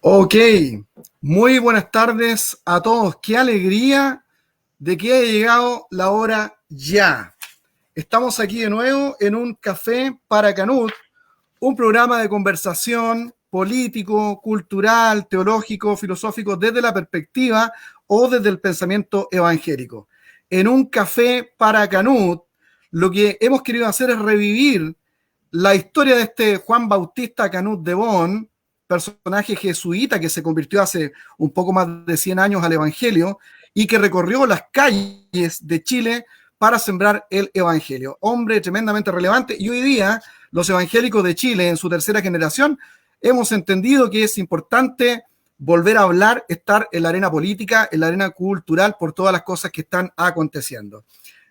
Ok, muy buenas tardes a todos. Qué alegría de que haya llegado la hora ya. Estamos aquí de nuevo en un café para Canut, un programa de conversación político, cultural, teológico, filosófico, desde la perspectiva o desde el pensamiento evangélico. En un café para Canut, lo que hemos querido hacer es revivir la historia de este Juan Bautista Canut de Bonn, personaje jesuita que se convirtió hace un poco más de 100 años al Evangelio y que recorrió las calles de Chile para sembrar el Evangelio. Hombre tremendamente relevante, y hoy día los evangélicos de Chile en su tercera generación hemos entendido que es importante volver a hablar, estar en la arena política, en la arena cultural por todas las cosas que están aconteciendo.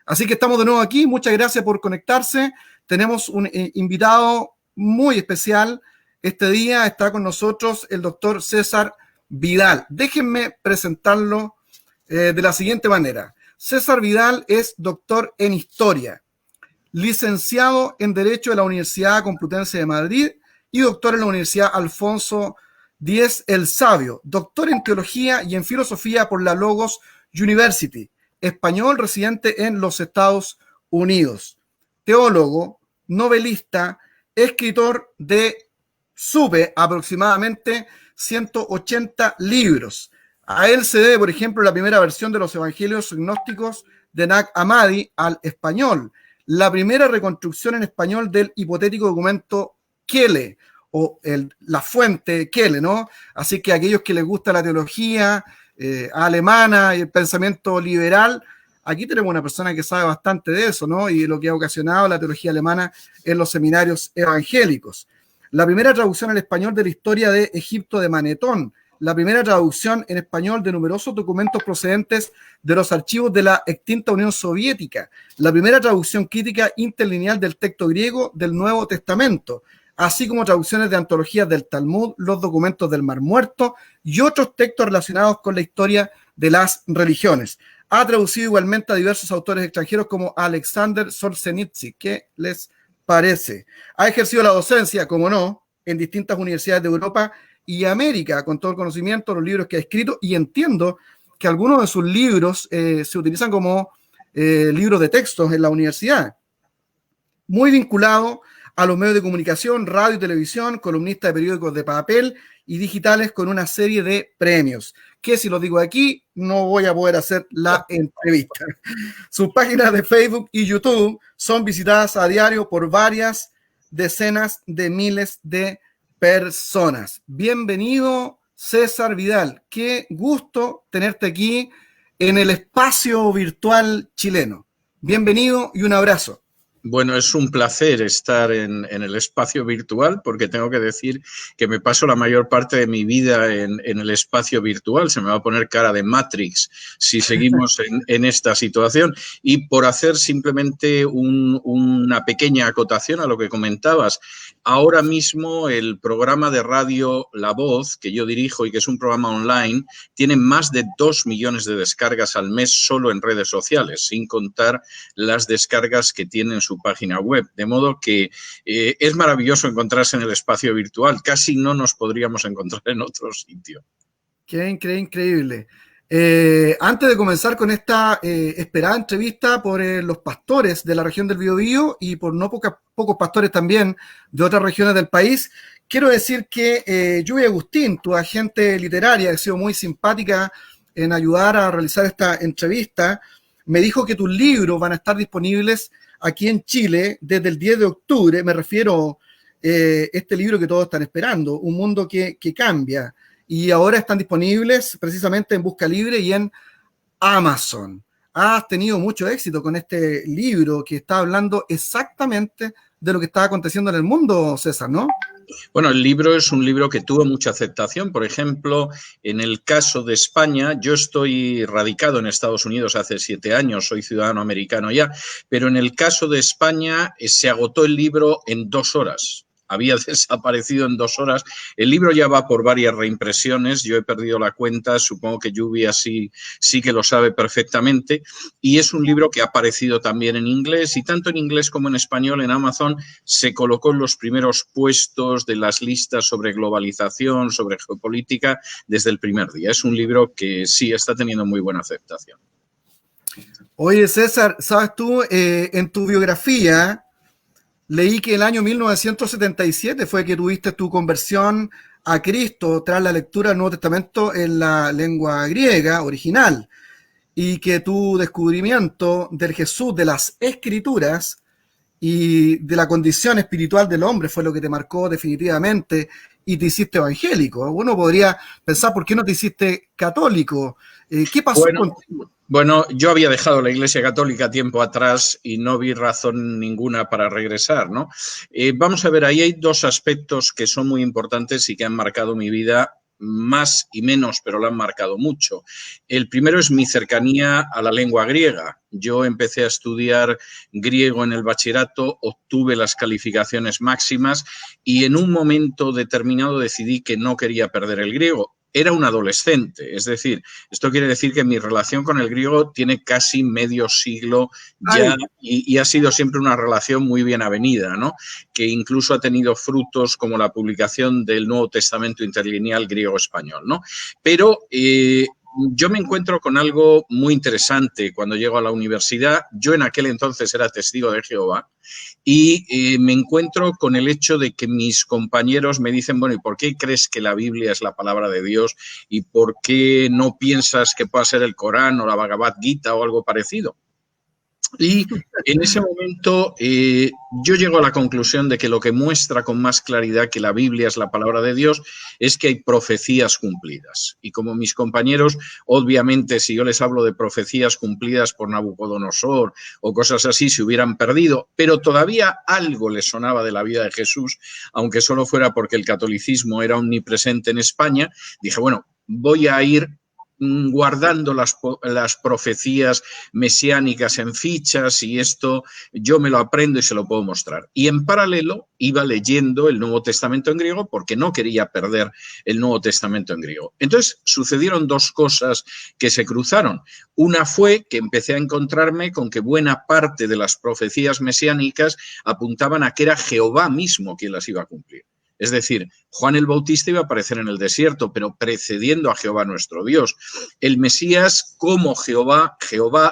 Así que estamos de nuevo aquí, muchas gracias por conectarse. Tenemos un invitado muy especial. Este día está con nosotros el doctor César Vidal. Déjenme presentarlo de la siguiente manera. César Vidal es doctor en Historia, licenciado en Derecho de la Universidad Complutense de Madrid y doctor en la Universidad Alfonso X el Sabio, doctor en Teología y en Filosofía por la Logos University, español residente en los Estados Unidos, teólogo, novelista, escritor de aproximadamente 180 libros. A él se debe, por ejemplo, la primera versión de los Evangelios gnósticos de Nag Hammadi al español, la primera reconstrucción en español del hipotético documento Quelle, o la fuente Quelle, ¿no? Así que a aquellos que les gusta la teología alemana y el pensamiento liberal, aquí tenemos una persona que sabe bastante de eso, ¿no? Y lo que ha ocasionado la teología alemana en los seminarios evangélicos. La primera traducción al español de la historia de Egipto de Manetón, la primera traducción en español de numerosos documentos procedentes de los archivos de la extinta Unión Soviética, la primera traducción crítica interlineal del texto griego del Nuevo Testamento, así como traducciones de antologías del Talmud, los documentos del Mar Muerto y otros textos relacionados con la historia de las religiones. Ha traducido igualmente a diversos autores extranjeros como Alexander Solzhenitsyn. ¿Qué les parece? Ha ejercido la docencia, como no, en distintas universidades de Europa y América, con todo el conocimiento, los libros que ha escrito, y entiendo que algunos de sus libros se utilizan como libros de textos en la universidad. Muy vinculado a los medios de comunicación, radio y televisión, columnista de periódicos de papel y digitales con una serie de premios, que si lo digo aquí, no voy a poder hacer la entrevista. Sus páginas de Facebook y YouTube son visitadas a diario por varias decenas de miles de personas. Bienvenido, César Vidal. Qué gusto tenerte aquí en el espacio virtual chileno. Bienvenido y un abrazo. Bueno, es un placer estar en el espacio virtual, porque tengo que decir que me paso la mayor parte de mi vida en el espacio virtual. Se me va a poner cara de Matrix si seguimos en esta situación. Y por hacer simplemente una pequeña acotación a lo que comentabas, ahora mismo el programa de radio La Voz, que yo dirijo y que es un programa online, tiene más de 2 millones de descargas al mes solo en redes sociales, sin contar las descargas que tienen su página web, de modo que es maravilloso encontrarse en el espacio virtual, casi no nos podríamos encontrar en otro sitio. Qué increíble. Antes de comenzar con esta esperada entrevista por los pastores de la región del Biobío y por no pocos pastores también de otras regiones del país, quiero decir que Lluvia Agustín, tu agente literaria, ha sido muy simpática en ayudar a realizar esta entrevista. Me dijo que tus libros van a estar disponibles aquí en Chile desde el 10 de octubre, me refiero a este libro que todos están esperando, Un mundo que cambia, y ahora están disponibles precisamente en Busca Libre y en Amazon. Has tenido mucho éxito con este libro que está hablando exactamente de lo que está aconteciendo en el mundo, César, ¿no? Bueno, el libro es un libro que tuvo mucha aceptación. Por ejemplo, en el caso de España, yo estoy radicado en Estados Unidos hace 7 años, soy ciudadano americano ya, pero en el caso de España se agotó el libro en 2 horas. había desaparecido en 2 horas. El libro ya va por varias reimpresiones, yo he perdido la cuenta, supongo que Lluvia sí que lo sabe perfectamente, y es un libro que ha aparecido también en inglés, y tanto en inglés como en español en Amazon se colocó en los primeros puestos de las listas sobre globalización, sobre geopolítica, desde el primer día. Es un libro que sí está teniendo muy buena aceptación. Oye, César, ¿sabes tú? En tu biografía leí que el año 1977 fue que tuviste tu conversión a Cristo tras la lectura del Nuevo Testamento en la lengua griega original, y que tu descubrimiento del Jesús de las Escrituras y de la condición espiritual del hombre fue lo que te marcó definitivamente y te hiciste evangélico. Uno podría pensar, ¿por qué no te hiciste católico? ¿Qué pasó contigo? Bueno, yo había dejado la Iglesia Católica tiempo atrás y no vi razón ninguna para regresar, ¿no? Vamos a ver, ahí hay 2 aspectos que son muy importantes y que han marcado mi vida, más y menos, pero la han marcado mucho. El primero es mi cercanía a la lengua griega. Yo empecé a estudiar griego en el bachillerato, obtuve las calificaciones máximas y en un momento determinado decidí que no quería perder el griego. Era un adolescente, es decir, esto quiere decir que mi relación con el griego tiene casi medio siglo ya y ha sido siempre una relación muy bien avenida, ¿no? Que incluso ha tenido frutos como la publicación del Nuevo Testamento interlineal griego-español, ¿no? Pero yo me encuentro con algo muy interesante cuando llego a la universidad. Yo en aquel entonces era testigo de Jehová y me encuentro con el hecho de que mis compañeros me dicen, bueno, ¿y por qué crees que la Biblia es la palabra de Dios? ¿Y por qué no piensas que pueda ser el Corán o la Bhagavad Gita o algo parecido? Y en ese momento yo llego a la conclusión de que lo que muestra con más claridad que la Biblia es la palabra de Dios es que hay profecías cumplidas. Y como mis compañeros, obviamente, si yo les hablo de profecías cumplidas por Nabucodonosor o cosas así, se hubieran perdido, pero todavía algo les sonaba de la vida de Jesús, aunque solo fuera porque el catolicismo era omnipresente en España, dije, bueno, voy a ir guardando las profecías mesiánicas en fichas y esto yo me lo aprendo y se lo puedo mostrar. Y en paralelo iba leyendo el Nuevo Testamento en griego porque no quería perder el Nuevo Testamento en griego. Entonces sucedieron 2 cosas que se cruzaron. Una fue que empecé a encontrarme con que buena parte de las profecías mesiánicas apuntaban a que era Jehová mismo quien las iba a cumplir. Es decir, Juan el Bautista iba a aparecer en el desierto, pero precediendo a Jehová nuestro Dios. El Mesías, como Jehová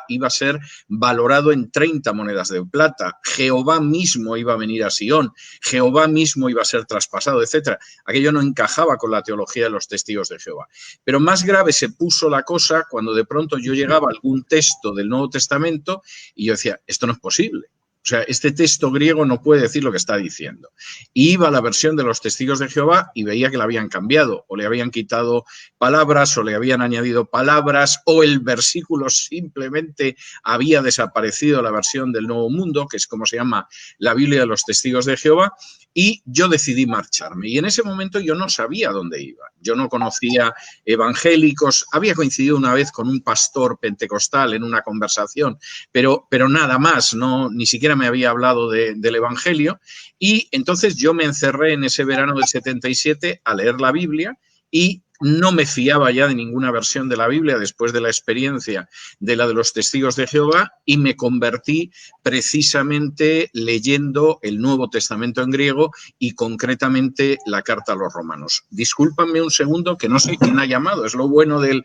iba a ser valorado en 30 monedas de plata. Jehová mismo iba a venir a Sion. Jehová mismo iba a ser traspasado, etc. Aquello no encajaba con la teología de los testigos de Jehová. Pero más grave se puso la cosa cuando de pronto yo llegaba a algún texto del Nuevo Testamento y yo decía, esto no es posible. O sea, este texto griego no puede decir lo que está diciendo. Iba a la versión de los testigos de Jehová y veía que la habían cambiado, o le habían quitado palabras, o le habían añadido palabras, o el versículo simplemente había desaparecido de la versión del Nuevo Mundo, que es como se llama la Biblia de los testigos de Jehová, y yo decidí marcharme. Y en ese momento yo no sabía dónde iba. Yo no conocía evangélicos, había coincidido una vez con un pastor pentecostal en una conversación, pero nada más, no, ni siquiera me había hablado del Evangelio. Y entonces yo me encerré en ese verano del 77 a leer la Biblia y no me fiaba ya de ninguna versión de la Biblia después de la experiencia de la de los testigos de Jehová y me convertí precisamente leyendo el Nuevo Testamento en griego y concretamente la carta a los romanos. Discúlpanme un segundo que no sé quién ha llamado, es lo bueno del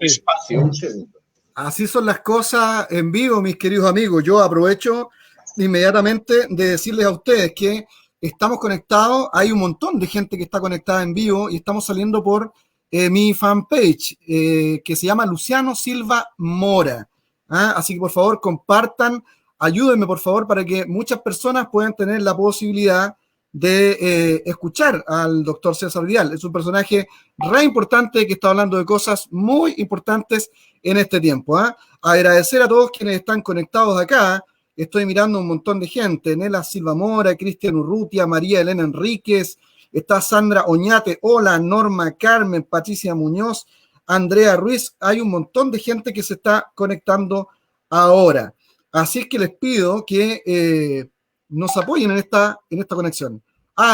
espacio. Un segundo. Así son las cosas en vivo, mis queridos amigos. Yo aprovecho inmediatamente de decirles a ustedes que estamos conectados, hay un montón de gente que está conectada en vivo y estamos saliendo por mi fanpage que se llama Luciano Silva Mora. Así que por favor compartan, ayúdenme por favor para que muchas personas puedan tener la posibilidad de escuchar al doctor César Vidal. Es un personaje re importante que está hablando de cosas muy importantes en este tiempo. Agradecer a todos quienes están conectados acá. Estoy mirando un montón de gente. Nela Silva Mora, Cristian Urrutia, María Elena Enríquez, está Sandra Oñate, hola, Norma Carmen, Patricia Muñoz, Andrea Ruiz. Hay un montón de gente que se está conectando ahora. Así es que les pido que nos apoyen en esta conexión.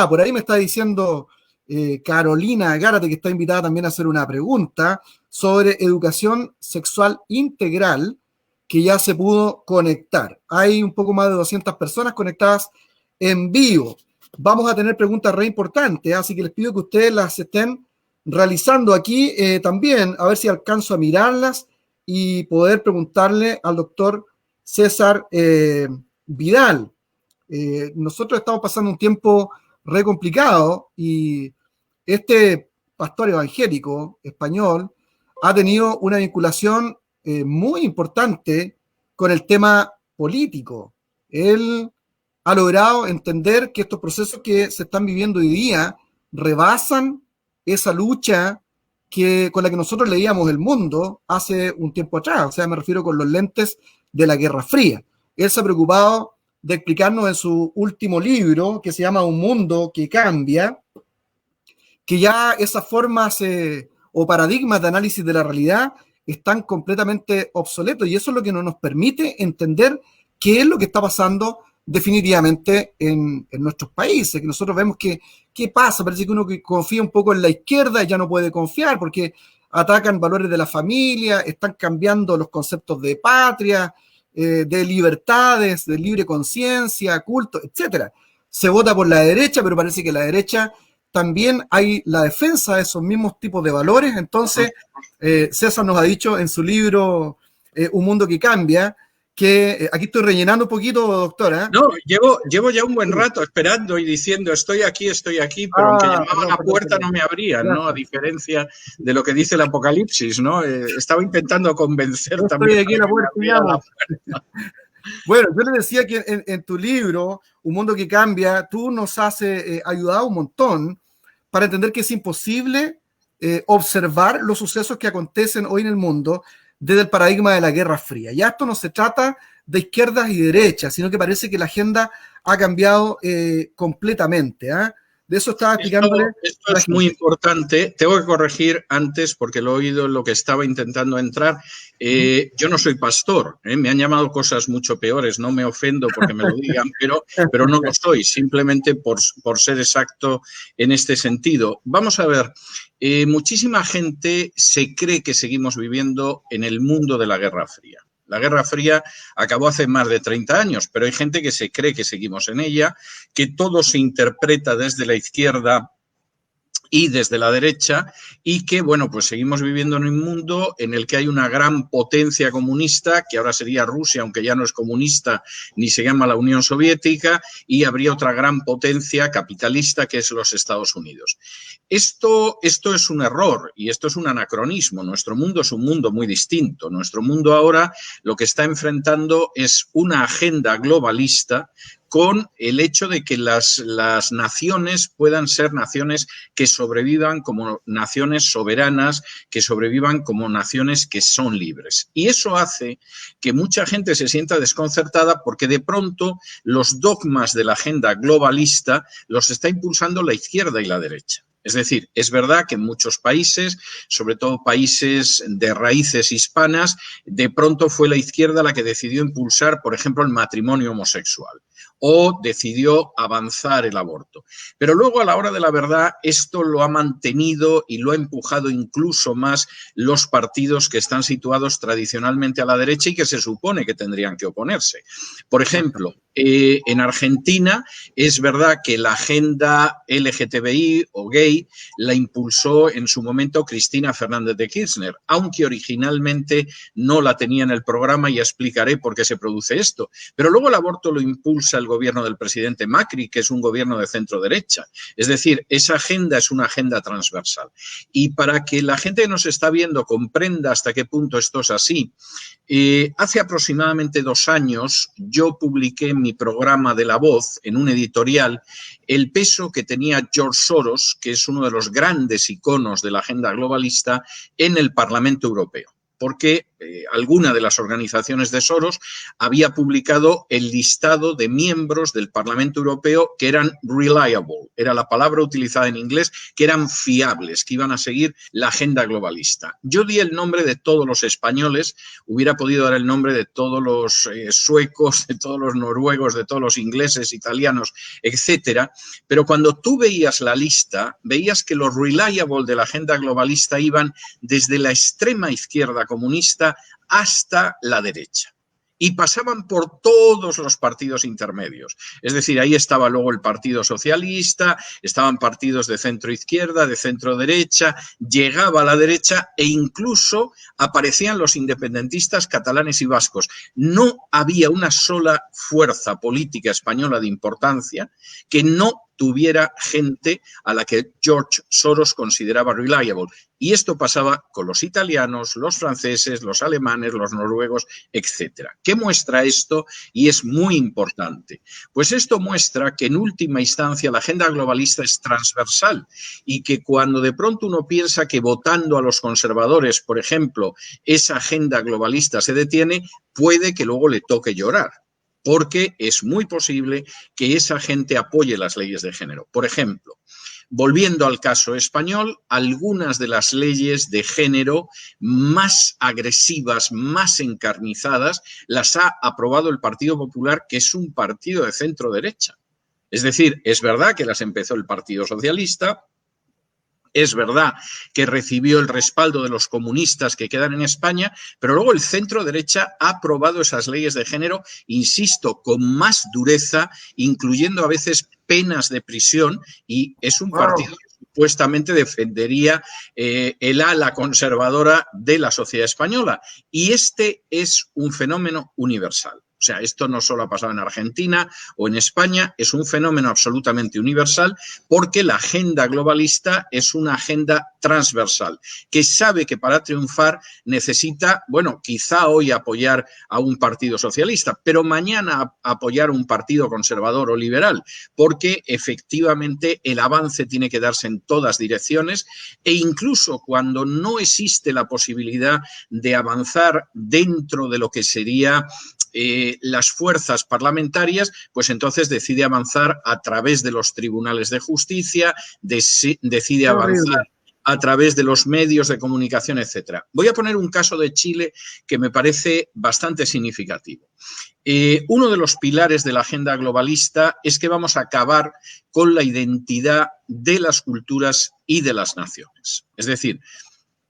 Por ahí me está diciendo Carolina Gárate, que está invitada también a hacer una pregunta sobre educación sexual integral, que ya se pudo conectar. Hay un poco más de 200 personas conectadas en vivo. Vamos a tener preguntas re importantes, así que les pido que ustedes las estén realizando aquí también, a ver si alcanzo a mirarlas y poder preguntarle al doctor César Vidal. Nosotros estamos pasando un tiempo re complicado y este pastor evangélico español ha tenido una vinculación muy importante con el tema político. Él ha logrado entender que estos procesos que se están viviendo hoy día rebasan esa lucha con la que nosotros leíamos el mundo hace un tiempo atrás. O sea, me refiero con los lentes de la Guerra Fría. Él se ha preocupado de explicarnos en su último libro, que se llama Un mundo que cambia, que ya esas formas o paradigmas de análisis de la realidad están completamente obsoletos, y eso es lo que no nos permite entender qué es lo que está pasando definitivamente en nuestros países, que nosotros vemos que qué pasa, parece que uno que confía un poco en la izquierda ya no puede confiar porque atacan valores de la familia, están cambiando los conceptos de patria, de libertades, de libre conciencia, culto, etcétera. Se vota por la derecha, pero parece que la derecha también hay la defensa de esos mismos tipos de valores. Entonces, César nos ha dicho en su libro Un mundo que cambia, que aquí estoy rellenando un poquito, doctora. No, llevo ya un buen rato esperando y diciendo estoy aquí, pero aunque llamaba a la puerta no me abrían, ¿no? A diferencia de lo que dice el Apocalipsis, ¿no? Estaba intentando convencer también. Estoy aquí en la puerta. Bueno, yo les decía que en tu libro, Un mundo que cambia, tú nos has ayudado un montón para entender que es imposible observar los sucesos que acontecen hoy en el mundo desde el paradigma de la Guerra Fría. Ya esto no se trata de izquierdas y derechas, sino que parece que la agenda ha cambiado completamente. De eso estaba explicándole. Esto es muy importante. Tengo que corregir antes, porque lo he oído en lo que estaba intentando entrar. Yo no soy pastor, me han llamado cosas mucho peores, no me ofendo porque me lo digan, pero no lo soy, simplemente por ser exacto en este sentido. Vamos a ver, muchísima gente se cree que seguimos viviendo en el mundo de la Guerra Fría. La Guerra Fría acabó hace más de 30 años, pero hay gente que se cree que seguimos en ella, que todo se interpreta desde la izquierda y desde la derecha, y que, bueno, pues seguimos viviendo en un mundo en el que hay una gran potencia comunista, que ahora sería Rusia, aunque ya no es comunista, ni se llama la Unión Soviética, y habría otra gran potencia capitalista, que es los Estados Unidos. Esto es un error y esto es un anacronismo. Nuestro mundo es un mundo muy distinto. Nuestro mundo ahora lo que está enfrentando es una agenda globalista con el hecho de que las naciones puedan ser naciones que sobrevivan como naciones soberanas, que sobrevivan como naciones que son libres. Y eso hace que mucha gente se sienta desconcertada porque de pronto los dogmas de la agenda globalista los está impulsando la izquierda y la derecha. Es decir, es verdad que en muchos países, sobre todo países de raíces hispanas, de pronto fue la izquierda la que decidió impulsar, por ejemplo, el matrimonio homosexual o decidió avanzar el aborto. Pero luego, a la hora de la verdad, esto lo ha mantenido y lo ha empujado incluso más los partidos que están situados tradicionalmente a la derecha y que se supone que tendrían que oponerse. Por ejemplo, en Argentina es verdad que la agenda LGTBI o gay la impulsó en su momento Cristina Fernández de Kirchner, aunque originalmente no la tenía en el programa, y explicaré por qué se produce esto. Pero luego el aborto lo impulsa el gobierno del presidente Macri, que es un gobierno de centro derecha. Es decir, esa agenda es una agenda transversal. Y para que la gente que nos está viendo comprenda hasta qué punto esto es así, hace aproximadamente 2 años yo publiqué en mi programa de La Voz, en un editorial, el peso que tenía George Soros, que es uno de los grandes iconos de la agenda globalista, en el Parlamento Europeo. Porque alguna de las organizaciones de Soros había publicado el listado de miembros del Parlamento Europeo que eran reliable, era la palabra utilizada en inglés, que eran fiables, que iban a seguir la agenda globalista. Yo di el nombre de todos los españoles, hubiera podido dar el nombre de todos los suecos, de todos los noruegos, de todos los ingleses, italianos, etcétera, pero cuando tú veías la lista, veías que los reliable de la agenda globalista iban desde la extrema izquierda comunista hasta la derecha. Y pasaban por todos los partidos intermedios. Es decir, ahí estaba luego el Partido Socialista, estaban partidos de centro-izquierda, de centro-derecha, llegaba a la derecha e incluso aparecían los independentistas catalanes y vascos. No había una sola fuerza política española de importancia que no tuviera gente a la que George Soros consideraba reliable. Y esto pasaba con los italianos, los franceses, los alemanes, los noruegos, etcétera. ¿Qué muestra esto? Y es muy importante. Pues esto muestra que en última instancia la agenda globalista es transversal y que cuando de pronto uno piensa que votando a los conservadores, por ejemplo, esa agenda globalista se detiene, puede que luego le toque llorar, porque es muy posible que esa gente apoye las leyes de género. Por ejemplo, volviendo al caso español, algunas de las leyes de género más agresivas, más encarnizadas, las ha aprobado el Partido Popular, que es un partido de centro-derecha. Es decir, es verdad que las empezó el Partido Socialista, es verdad que recibió el respaldo de los comunistas que quedan en España, pero luego el centro-derecha ha aprobado esas leyes de género, insisto, con más dureza, incluyendo a veces penas de prisión, y es un partido que supuestamente defendería el ala conservadora de la sociedad española. Y este es un fenómeno universal. O sea, esto no solo ha pasado en Argentina o en España, es un fenómeno absolutamente universal porque la agenda globalista es una agenda transversal que sabe que para triunfar necesita, bueno, quizá hoy apoyar a un partido socialista, pero mañana apoyar a un partido conservador o liberal, porque efectivamente el avance tiene que darse en todas direcciones e incluso cuando no existe la posibilidad de avanzar dentro de lo que sería las fuerzas parlamentarias, pues entonces decide avanzar a través de los tribunales de justicia, decide avanzar a través de los medios de comunicación, etcétera. Voy a poner un caso de Chile que me parece bastante significativo. Uno de los pilares de la agenda globalista es que vamos a acabar con la identidad de las culturas y de las naciones. Es decir,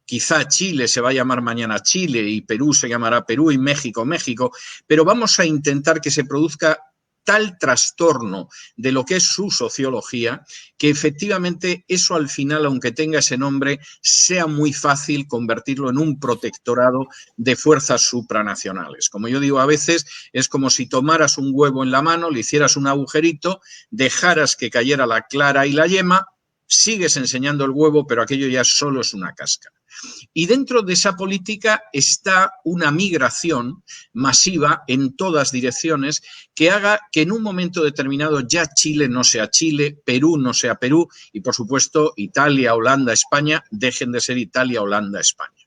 quizá Chile se va a llamar mañana Chile y Perú se llamará Perú y México, México, pero vamos a intentar que se produzca tal trastorno de lo que es su sociología que efectivamente eso al final, aunque tenga ese nombre, sea muy fácil convertirlo en un protectorado de fuerzas supranacionales. Como yo digo, a veces es como si tomaras un huevo en la mano, le hicieras un agujerito, dejaras que cayera la clara y la yema, sigues enseñando el huevo, pero aquello ya solo es una cáscara. Y dentro de esa política está una migración masiva en todas direcciones que haga que en un momento determinado ya Chile no sea Chile, Perú no sea Perú y, por supuesto, Italia, Holanda, España dejen de ser Italia, Holanda, España.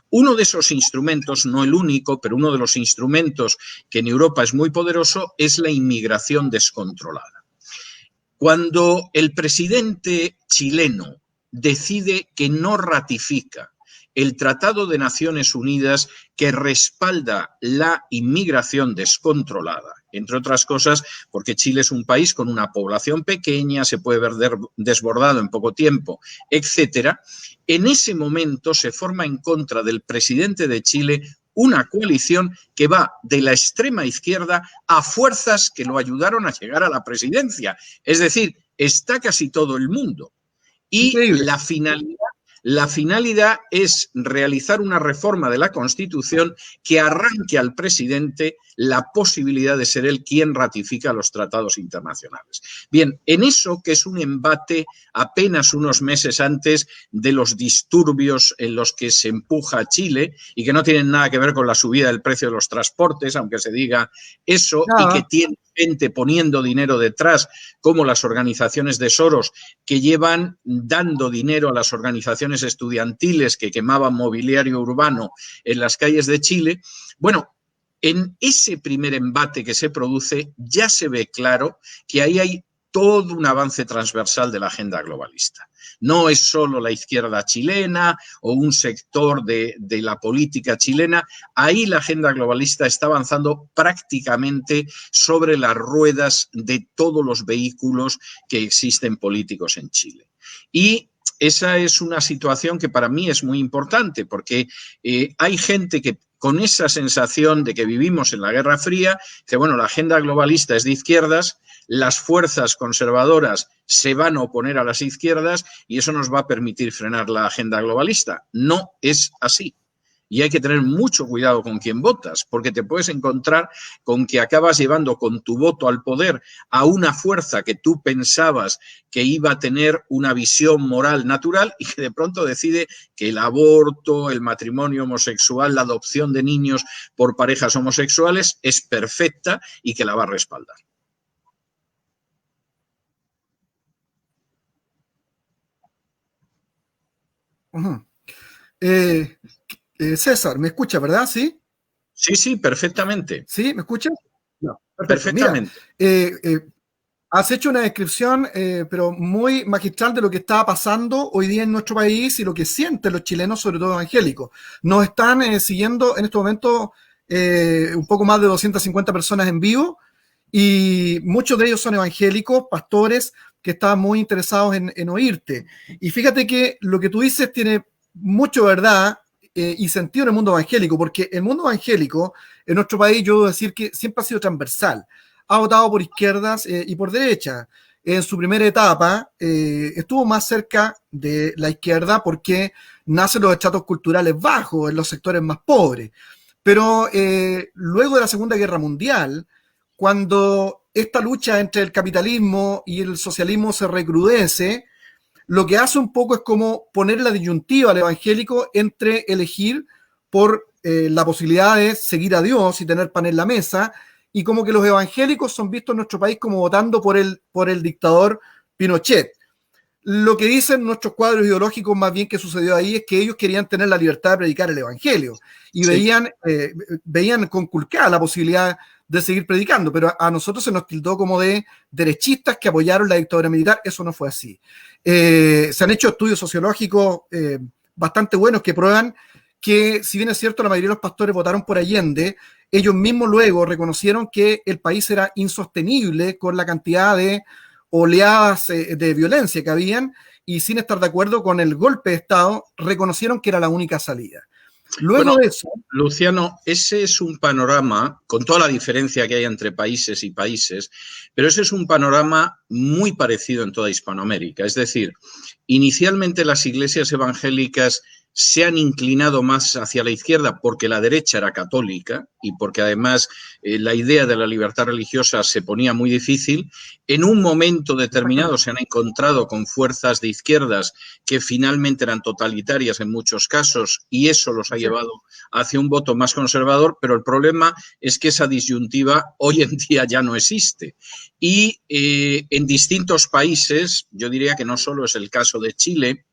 Uno de esos instrumentos, no el único, pero uno de los instrumentos que en Europa es muy poderoso es la inmigración descontrolada. Cuando el presidente chileno decide que no ratifica el Tratado de Naciones Unidas que respalda la inmigración descontrolada, entre otras cosas porque Chile es un país con una población pequeña, se puede ver desbordado en poco tiempo, etcétera. En ese momento se forma en contra del presidente de Chile una coalición que va de la extrema izquierda a fuerzas que lo ayudaron a llegar a la presidencia. Es decir, está casi todo el mundo. Y la finalidad es realizar una reforma de la Constitución que arranque al presidente la posibilidad de ser él quien ratifica los tratados internacionales. Bien, en eso que es un embate apenas unos meses antes de los disturbios en los que se empuja a Chile y que no tienen nada que ver con la subida del precio de los transportes, aunque se diga eso, y que tiene gente poniendo dinero detrás, como las organizaciones de Soros, que llevan dando dinero a las organizaciones estudiantiles que quemaban mobiliario urbano en las calles de Chile. Bueno, en ese primer embate que se produce ya se ve claro que ahí hay todo un avance transversal de la agenda globalista. No es solo la izquierda chilena o un sector de la política chilena. Ahí la agenda globalista está avanzando prácticamente sobre las ruedas de todos los vehículos que existen políticos en Chile. Y esa es una situación que para mí es muy importante, porque hay gente que con esa sensación de que vivimos en la Guerra Fría, dice, bueno, la agenda globalista es de izquierdas, las fuerzas conservadoras se van a oponer a las izquierdas y eso nos va a permitir frenar la agenda globalista. No es así. Y hay que tener mucho cuidado con quién votas, porque te puedes encontrar con que acabas llevando con tu voto al poder a una fuerza que tú pensabas que iba a tener una visión moral natural y que de pronto decide que el aborto, el matrimonio homosexual, la adopción de niños por parejas homosexuales es perfecta y que la va a respaldar. César, ¿me escucha, verdad? ¿Sí? Sí, sí, perfectamente. ¿Sí? ¿Me escucha? No, perfecto. Perfectamente. Mira, has hecho una descripción, pero muy magistral de lo que está pasando hoy día en nuestro país y lo que sienten los chilenos, sobre todo evangélicos. Nos están siguiendo en este momento un poco más de 250 personas en vivo y muchos de ellos son evangélicos, pastores, que están muy interesados en oírte. Y fíjate que lo que tú dices tiene mucho verdad y sentido en el mundo evangélico, porque el mundo evangélico en nuestro país, yo debo decir que siempre ha sido transversal. Ha votado por izquierdas y por derecha. En su primera etapa estuvo más cerca de la izquierda porque nacen los estratos culturales bajos, en los sectores más pobres. Pero luego de la Segunda Guerra Mundial, cuando esta lucha entre el capitalismo y el socialismo se recrudece, lo que hace un poco es como poner la disyuntiva al evangélico entre elegir por la posibilidad de seguir a Dios y tener pan en la mesa, y como que los evangélicos son vistos en nuestro país como votando por el dictador Pinochet. Lo que dicen nuestros cuadros ideológicos más bien que sucedió ahí es que ellos querían tener la libertad de predicar el evangelio y sí, veían conculcada la posibilidad de seguir predicando, pero a nosotros se nos tildó como de derechistas que apoyaron la dictadura militar. Eso no fue así. Se han hecho estudios sociológicos bastante buenos que prueban que, si bien es cierto, la mayoría de los pastores votaron por Allende, ellos mismos luego reconocieron que el país era insostenible con la cantidad de oleadas de violencia que habían, y sin estar de acuerdo con el golpe de Estado, reconocieron que era la única salida. Luego de eso... Luciano, ese es un panorama, con toda la diferencia que hay entre países y países, pero ese es un panorama muy parecido en toda Hispanoamérica. Es decir, inicialmente las iglesias evangélicas se han inclinado más hacia la izquierda porque la derecha era católica y porque además la idea de la libertad religiosa se ponía muy difícil. En un momento determinado se han encontrado con fuerzas de izquierdas que finalmente eran totalitarias en muchos casos y eso los ha llevado hacia un voto más conservador, pero el problema es que esa disyuntiva hoy en día ya no existe. Y en distintos países, yo diría que no solo es el caso de Chile,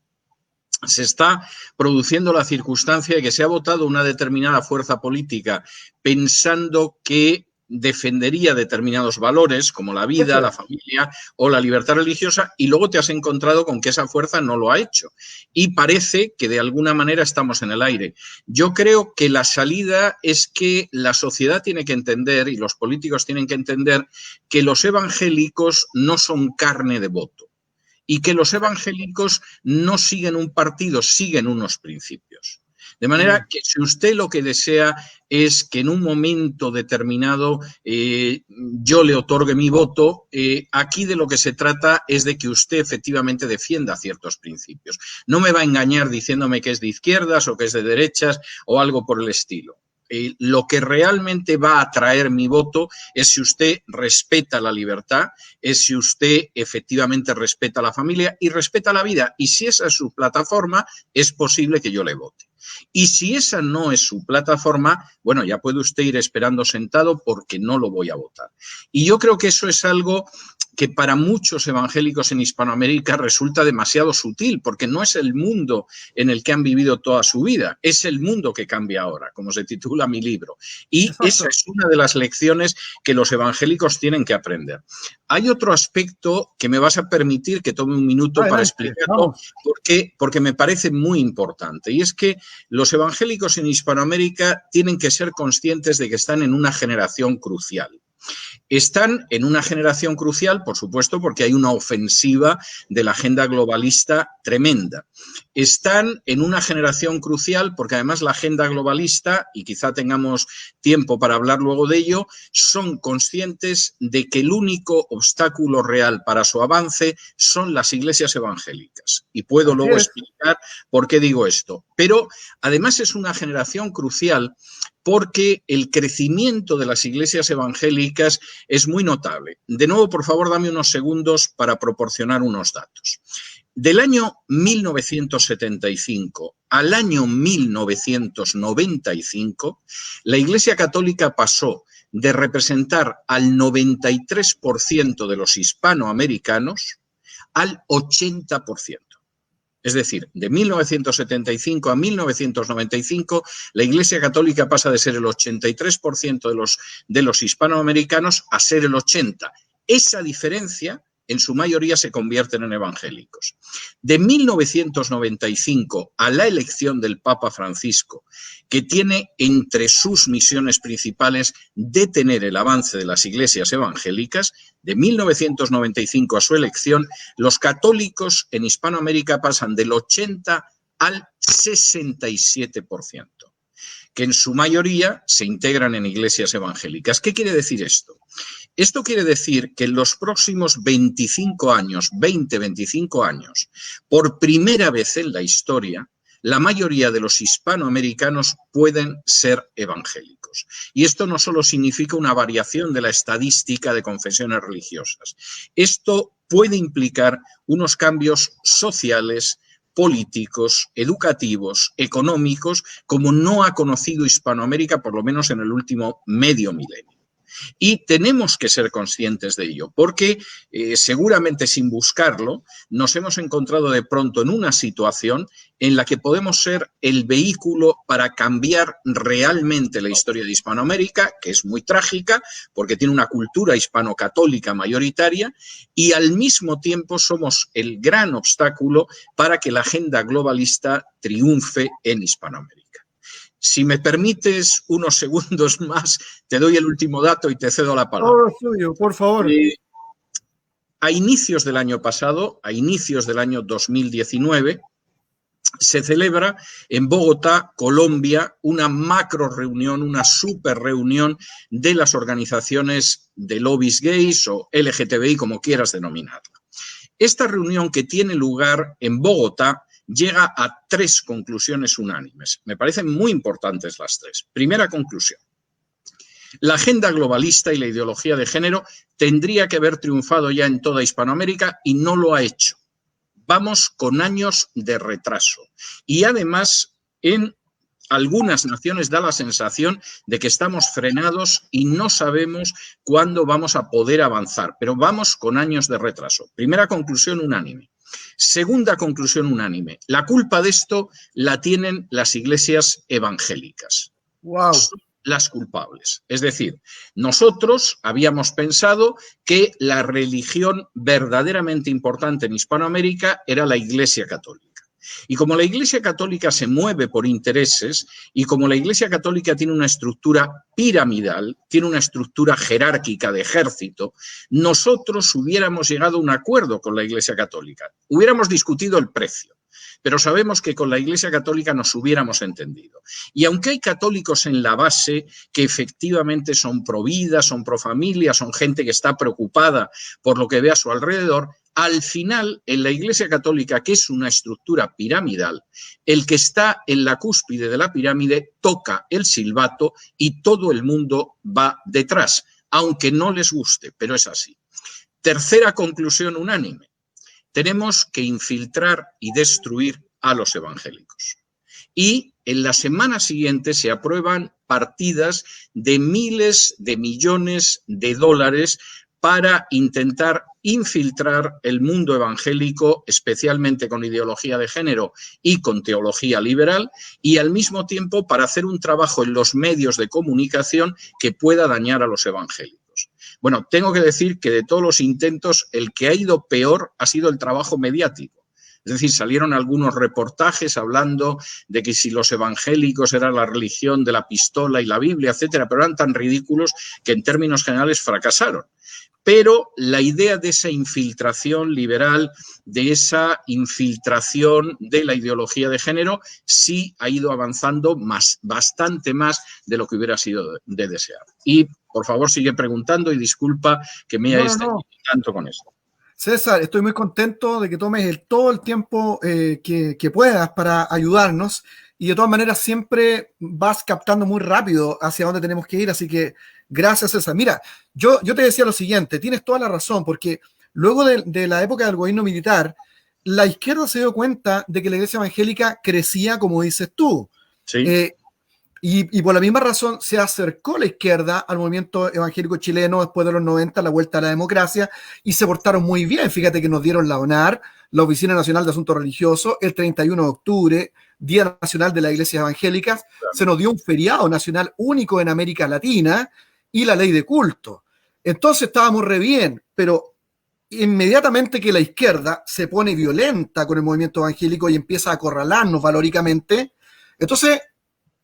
se está produciendo la circunstancia de que se ha votado una determinada fuerza política pensando que defendería determinados valores como la vida, la familia o la libertad religiosa, y luego te has encontrado con que esa fuerza no lo ha hecho. Y parece que de alguna manera estamos en el aire. Yo creo que la salida es que la sociedad tiene que entender y los políticos tienen que entender que los evangélicos no son carne de voto y que los evangélicos no siguen un partido, siguen unos principios. De manera que si usted lo que desea es que en un momento determinado yo le otorgue mi voto, aquí de lo que se trata es de que usted efectivamente defienda ciertos principios. No me va a engañar diciéndome que es de izquierdas o que es de derechas o algo por el estilo. Lo que realmente va a atraer mi voto es si usted respeta la libertad, es si usted efectivamente respeta la familia y respeta la vida. Y si esa es su plataforma, es posible que yo le vote. Y si esa no es su plataforma, bueno, ya puede usted ir esperando sentado porque no lo voy a votar. Y yo creo que eso es algo que para muchos evangélicos en Hispanoamérica resulta demasiado sutil, porque no es el mundo en el que han vivido toda su vida, es el mundo que cambia ahora, como se titula mi libro. Y Exacto. esa es una de las lecciones que los evangélicos tienen que aprender. Hay otro aspecto que me vas a permitir que tome un minuto para explicarlo, porque me parece muy importante, y es que los evangélicos en Hispanoamérica tienen que ser conscientes de que están en una generación crucial. Están en una generación crucial, por supuesto, porque hay una ofensiva de la agenda globalista tremenda. Están en una generación crucial porque además la agenda globalista, y quizá tengamos tiempo para hablar luego de ello, son conscientes de que el único obstáculo real para su avance son las iglesias evangélicas. Y puedo luego explicar por qué digo esto. Pero además es una generación crucial porque el crecimiento de las iglesias evangélicas es muy notable. De nuevo, por favor, dame unos segundos para proporcionar unos datos. Del año 1975 al año 1995, la Iglesia Católica pasó de representar al 93% de los hispanoamericanos al 80%. Es decir, de 1975 a 1995, la Iglesia Católica pasa de ser el 83% de los hispanoamericanos a ser el 80%. Esa diferencia, en su mayoría, se convierten en evangélicos. De 1995 a la elección del Papa Francisco, que tiene entre sus misiones principales detener el avance de las iglesias evangélicas, de 1995 a su elección, los católicos en Hispanoamérica pasan del 80 al 67%, que en su mayoría se integran en iglesias evangélicas. ¿Qué quiere decir esto? Esto quiere decir que en los próximos 25 años, 25 años, por primera vez en la historia, la mayoría de los hispanoamericanos pueden ser evangélicos. Y esto no solo significa una variación de la estadística de confesiones religiosas. Esto puede implicar unos cambios sociales, políticos, educativos, económicos, como no ha conocido Hispanoamérica, por lo menos en el último medio milenio. Y tenemos que ser conscientes de ello, porque seguramente sin buscarlo nos hemos encontrado de pronto en una situación en la que podemos ser el vehículo para cambiar realmente la historia de Hispanoamérica, que es muy trágica porque tiene una cultura hispano-católica mayoritaria, y al mismo tiempo somos el gran obstáculo para que la agenda globalista triunfe en Hispanoamérica. Si me permites unos segundos más, te doy el último dato y te cedo la palabra. Todo suyo, por favor. A inicios del año pasado, a inicios del año 2019, se celebra en Bogotá, Colombia, una macro reunión, una super reunión de las organizaciones de lobbies gays o LGTBI, como quieras denominarla. Esta reunión, que tiene lugar en Bogotá, llega a 3 conclusiones unánimes. Me parecen muy importantes las 3. Primera conclusión: la agenda globalista y la ideología de género tendría que haber triunfado ya en toda Hispanoamérica y no lo ha hecho. Vamos con años de retraso. Y además, en algunas naciones da la sensación de que estamos frenados y no sabemos cuándo vamos a poder avanzar, pero vamos con años de retraso. Primera conclusión unánime. Segunda conclusión unánime: la culpa de esto la tienen las iglesias evangélicas. Wow. Son las culpables. Es decir, nosotros habíamos pensado que la religión verdaderamente importante en Hispanoamérica era la Iglesia Católica. Y como la Iglesia Católica se mueve por intereses y como la Iglesia Católica tiene una estructura piramidal, tiene una estructura jerárquica de ejército, nosotros hubiéramos llegado a un acuerdo con la Iglesia Católica. Hubiéramos discutido el precio, pero sabemos que con la Iglesia Católica nos hubiéramos entendido. Y aunque hay católicos en la base que efectivamente son pro vida, son pro familia, son gente que está preocupada por lo que ve a su alrededor, Al final, en la Iglesia Católica, que es una estructura piramidal, el que está en la cúspide de la pirámide toca el silbato y todo el mundo va detrás, aunque no les guste, pero es así. Tercera conclusión unánime. Tenemos que infiltrar y destruir a los evangélicos. Y en la semana siguiente se aprueban partidas de miles de millones de dólares para intentar infiltrar el mundo evangélico, especialmente con ideología de género y con teología liberal, y al mismo tiempo para hacer un trabajo en los medios de comunicación que pueda dañar a los evangélicos. Bueno, tengo que decir que de todos los intentos, el que ha ido peor ha sido el trabajo mediático. Es decir, salieron algunos reportajes hablando de que si los evangélicos era la religión de la pistola y la Biblia, etcétera, pero eran tan ridículos que en términos generales fracasaron. Pero la idea de esa infiltración liberal, de esa infiltración de la ideología de género, sí ha ido avanzando bastante más de lo que hubiera sido de desear. Y, por favor, sigue preguntando y disculpa que me haya extendido tanto con esto. César, estoy muy contento de que tomes todo el tiempo que puedas para ayudarnos y de todas maneras siempre vas captando muy rápido hacia dónde tenemos que ir, así que gracias, César. Mira, yo te decía lo siguiente, tienes toda la razón, porque luego de la época del gobierno militar, la izquierda se dio cuenta de que la iglesia evangélica crecía, como dices tú. Sí. Y por la misma razón se acercó la izquierda al movimiento evangélico chileno después de los 90, la vuelta a la democracia, y se portaron muy bien. Fíjate que nos dieron la ONAR, la Oficina Nacional de Asuntos Religiosos, el 31 de octubre, Día Nacional de las Iglesias Evangélicas, se nos dio un feriado nacional único en América Latina y la ley de culto. Entonces estábamos re bien, pero inmediatamente que la izquierda se pone violenta con el movimiento evangélico y empieza a acorralarnos valóricamente, entonces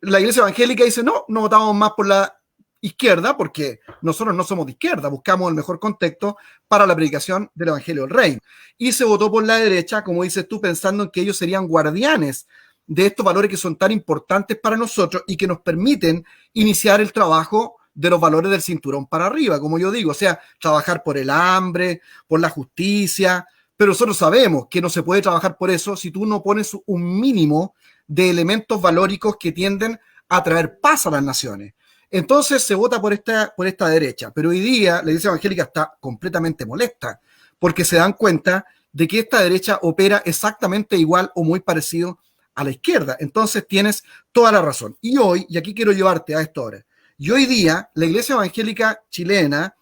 la iglesia evangélica dice, no votamos más por la izquierda porque nosotros no somos de izquierda, buscamos el mejor contexto para la predicación del evangelio del reino. Y se votó por la derecha, como dices tú, pensando en que ellos serían guardianes de estos valores que son tan importantes para nosotros y que nos permiten iniciar el trabajo de los valores del cinturón para arriba, como yo digo, o sea, trabajar por el hambre, por la justicia, pero nosotros sabemos que no se puede trabajar por eso si tú no pones un mínimo de elementos valóricos que tienden a traer paz a las naciones. Entonces se vota por esta derecha, pero hoy día la iglesia evangélica está completamente molesta porque se dan cuenta de que esta derecha opera exactamente igual o muy parecido a la izquierda. Entonces tienes toda la razón. Y hoy, y aquí quiero llevarte a esto ahora, y hoy día la iglesia evangélica chilena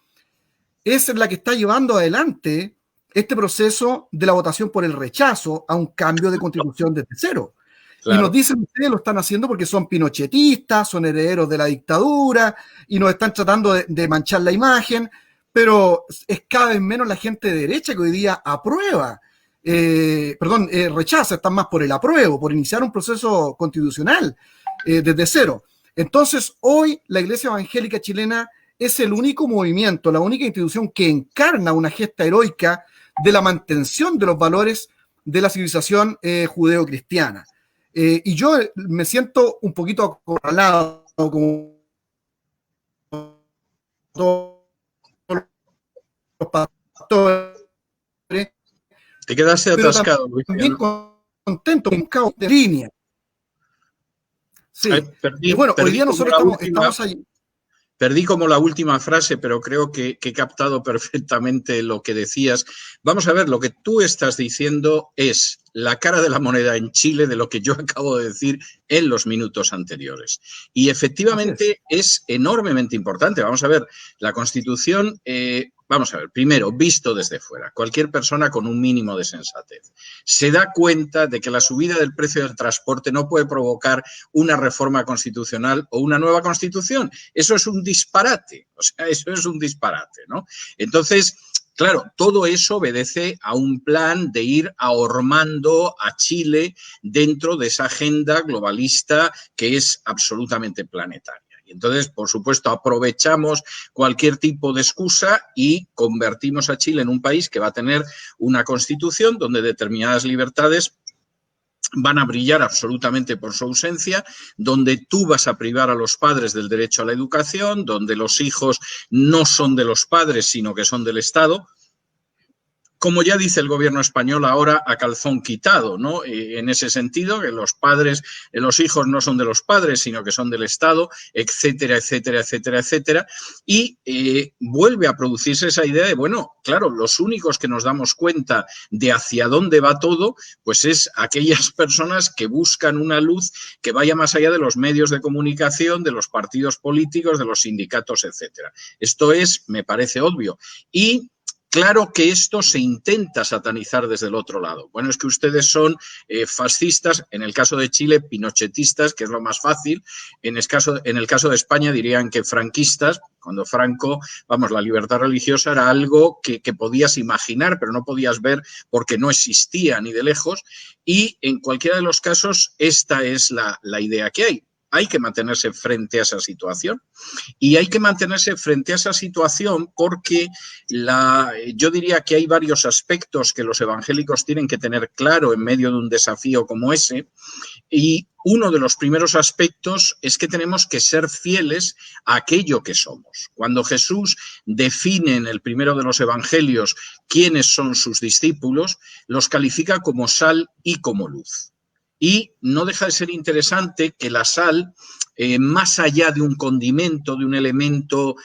es la que está llevando adelante este proceso de la votación por el rechazo a un cambio de constitución desde cero. Claro. Y nos dicen, ustedes lo están haciendo porque son pinochetistas, son herederos de la dictadura y nos están tratando de manchar la imagen, pero es cada vez menos la gente de derecha que hoy día aprueba, rechaza, están más por el apruebo, por iniciar un proceso constitucional desde cero. Entonces, hoy la Iglesia Evangélica Chilena es el único movimiento, la única institución que encarna una gesta heroica de la mantención de los valores de la civilización judeo-cristiana. Y yo me siento un poquito acorralado como todos los pastores. Te quedaste atascado, Luis. También contento, un caos de línea. Sí. Perdí, bueno, hoy día nosotros estamos ahí. Perdí como la última frase, pero creo que he captado perfectamente lo que decías. Vamos a ver, lo que tú estás diciendo es la cara de la moneda en Chile de lo que yo acabo de decir en los minutos anteriores. Y efectivamente es enormemente importante. Vamos a ver, la Constitución, vamos a ver, primero, visto desde fuera, cualquier persona con un mínimo de sensatez se da cuenta de que la subida del precio del transporte no puede provocar una reforma constitucional o una nueva constitución. Eso es un disparate, o sea, eso es un disparate, ¿no? Entonces, claro, todo eso obedece a un plan de ir ahormando a Chile dentro de esa agenda globalista que es absolutamente planetaria. Y entonces, por supuesto, aprovechamos cualquier tipo de excusa y convertimos a Chile en un país que va a tener una constitución donde determinadas libertades van a brillar absolutamente por su ausencia, donde tú vas a privar a los padres del derecho a la educación, donde los hijos no son de los padres, sino que son del Estado. como ya dice el gobierno español ahora, a calzón quitado, ¿no? En ese sentido, que los padres, los hijos no son de los padres, sino que son del Estado, etcétera, etcétera, etcétera, etcétera. Y vuelve a producirse esa idea de, bueno, claro, los únicos que nos damos cuenta de hacia dónde va todo, pues es aquellas personas que buscan una luz que vaya más allá de los medios de comunicación, de los partidos políticos, de los sindicatos, etcétera. Esto es, me parece obvio. Y claro que esto se intenta satanizar desde el otro lado. Bueno, es que ustedes son fascistas, en el caso de Chile, pinochetistas, que es lo más fácil. En el caso de España dirían que franquistas, cuando Franco, vamos, la libertad religiosa era algo que podías imaginar, pero no podías ver porque no existía ni de lejos. Y en cualquiera de los casos, esta es la idea que hay. Hay que mantenerse frente a esa situación y hay que mantenerse frente a esa situación porque yo diría que hay varios aspectos que los evangélicos tienen que tener claro en medio de un desafío como ese y uno de los primeros aspectos es que tenemos que ser fieles a aquello que somos. Cuando Jesús define en el primero de los evangelios quiénes son sus discípulos, los califica como sal y como luz. Y no deja de ser interesante que la sal, más allá de un condimento, de un elemento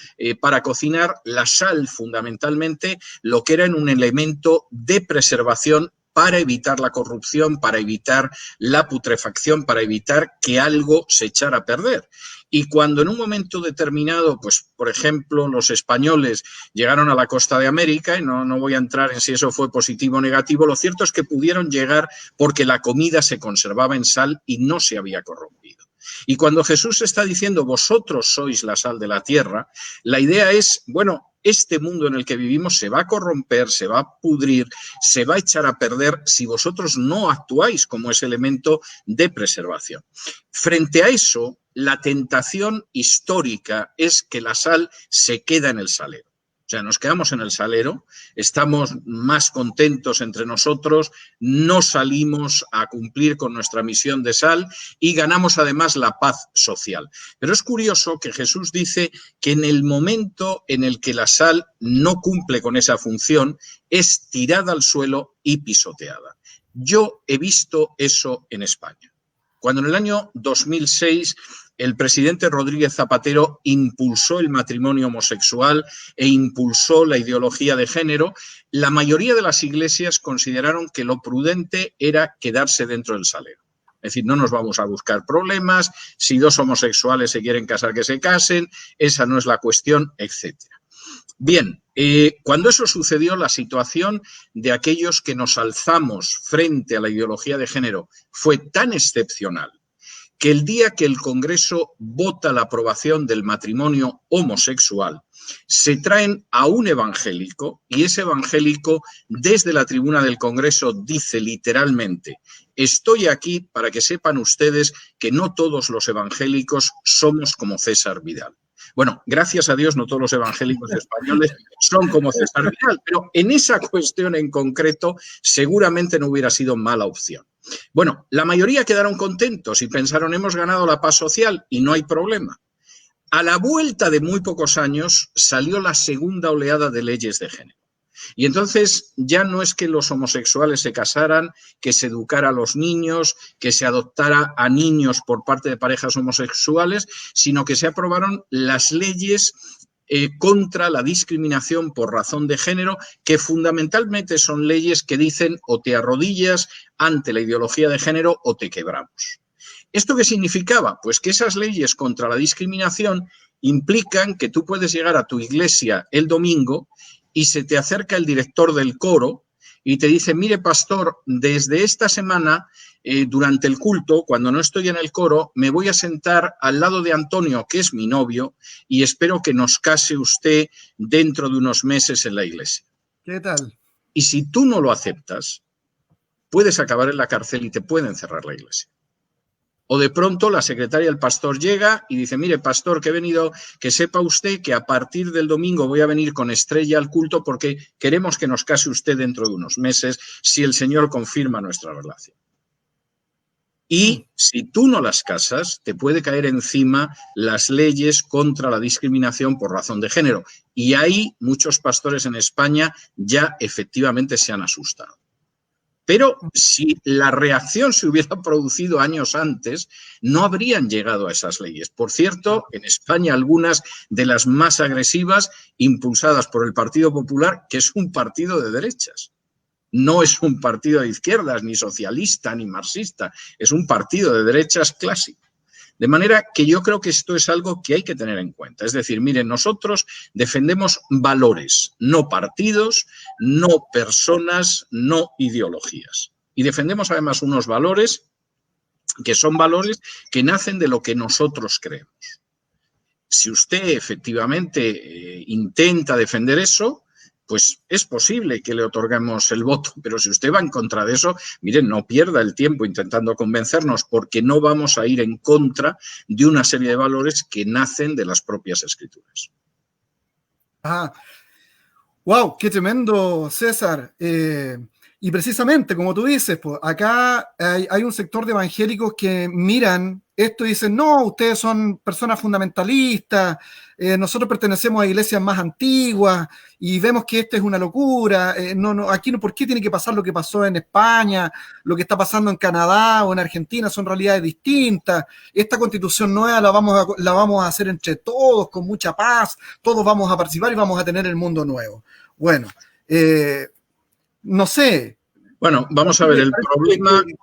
para cocinar, la sal fundamentalmente lo que era en un elemento de preservación para evitar la corrupción, para evitar la putrefacción, para evitar que algo se echara a perder. Y cuando en un momento determinado, pues por ejemplo, los españoles llegaron a la costa de América, y no voy a entrar en si eso fue positivo o negativo, lo cierto es que pudieron llegar porque la comida se conservaba en sal y no se había corrompido. Y cuando Jesús está diciendo, vosotros sois la sal de la tierra, la idea es, bueno, este mundo en el que vivimos se va a corromper, se va a pudrir, se va a echar a perder si vosotros no actuáis como ese elemento de preservación. Frente a eso, la tentación histórica es que la sal se queda en el salero. O sea, nos quedamos en el salero, estamos más contentos entre nosotros, no salimos a cumplir con nuestra misión de sal y ganamos además la paz social. Pero es curioso que Jesús dice que en el momento en el que la sal no cumple con esa función, es tirada al suelo y pisoteada. Yo he visto eso en España. Cuando en el año 2006 el presidente Rodríguez Zapatero impulsó el matrimonio homosexual e impulsó la ideología de género, la mayoría de las iglesias consideraron que lo prudente era quedarse dentro del salero. Es decir, no nos vamos a buscar problemas, si dos homosexuales se quieren casar, que se casen, esa no es la cuestión, etc. Bien, cuando eso sucedió, la situación de aquellos que nos alzamos frente a la ideología de género fue tan excepcional que el día que el Congreso vota la aprobación del matrimonio homosexual, se traen a un evangélico y ese evangélico desde la tribuna del Congreso dice literalmente: estoy aquí para que sepan ustedes que no todos los evangélicos somos como César Vidal. Bueno, gracias a Dios no todos los evangélicos españoles son como César Vidal, pero en esa cuestión en concreto seguramente no hubiera sido mala opción. Bueno, la mayoría quedaron contentos y pensaron, hemos ganado la paz social y no hay problema. A la vuelta de muy pocos años salió la segunda oleada de leyes de género. Y entonces ya no es que los homosexuales se casaran, que se educara a los niños, que se adoptara a niños por parte de parejas homosexuales, sino que se aprobaron las leyes contra la discriminación por razón de género, que fundamentalmente son leyes que dicen o te arrodillas ante la ideología de género o te quebramos. ¿Esto qué significaba? Pues que esas leyes contra la discriminación implican que tú puedes llegar a tu iglesia el domingo y se te acerca el director del coro y te dice, mire pastor, desde esta semana, durante el culto, cuando no estoy en el coro, me voy a sentar al lado de Antonio, que es mi novio, y espero que nos case usted dentro de unos meses en la iglesia. ¿Qué tal? Y si tú no lo aceptas, puedes acabar en la cárcel y te pueden cerrar la iglesia. O de pronto la secretaria del pastor llega y dice, mire, pastor, que he venido, que sepa usted que a partir del domingo voy a venir con Estrella al culto porque queremos que nos case usted dentro de unos meses si el Señor confirma nuestra relación. Y si tú no las casas, te puede caer encima las leyes contra la discriminación por razón de género. Y ahí muchos pastores en España ya efectivamente se han asustado. Pero si la reacción se hubiera producido años antes, no habrían llegado a esas leyes. Por cierto, en España algunas de las más agresivas, impulsadas por el Partido Popular, que es un partido de derechas. No es un partido de izquierdas, ni socialista, ni marxista. Es un partido de derechas clásico. De manera que yo creo que esto es algo que hay que tener en cuenta. Es decir, miren, nosotros defendemos valores, no partidos, no personas, no ideologías. Y defendemos además unos valores que son valores que nacen de lo que nosotros creemos. Si usted efectivamente intenta defender eso, pues es posible que le otorguemos el voto, pero si usted va en contra de eso, miren, no pierda el tiempo intentando convencernos, porque no vamos a ir en contra de una serie de valores que nacen de las propias escrituras. Ah, wow, qué tremendo, César. Y precisamente, como tú dices, pues, acá hay un sector de evangélicos que miran esto y dicen, no, ustedes son personas fundamentalistas, nosotros pertenecemos a iglesias más antiguas y vemos que esta es una locura, aquí no, ¿por qué tiene que pasar lo que pasó en España, lo que está pasando en Canadá o en Argentina? Son realidades distintas, esta constitución nueva la vamos a hacer entre todos, con mucha paz, todos vamos a participar y vamos a tener el mundo nuevo. Bueno, no sé. Bueno, vamos a ver,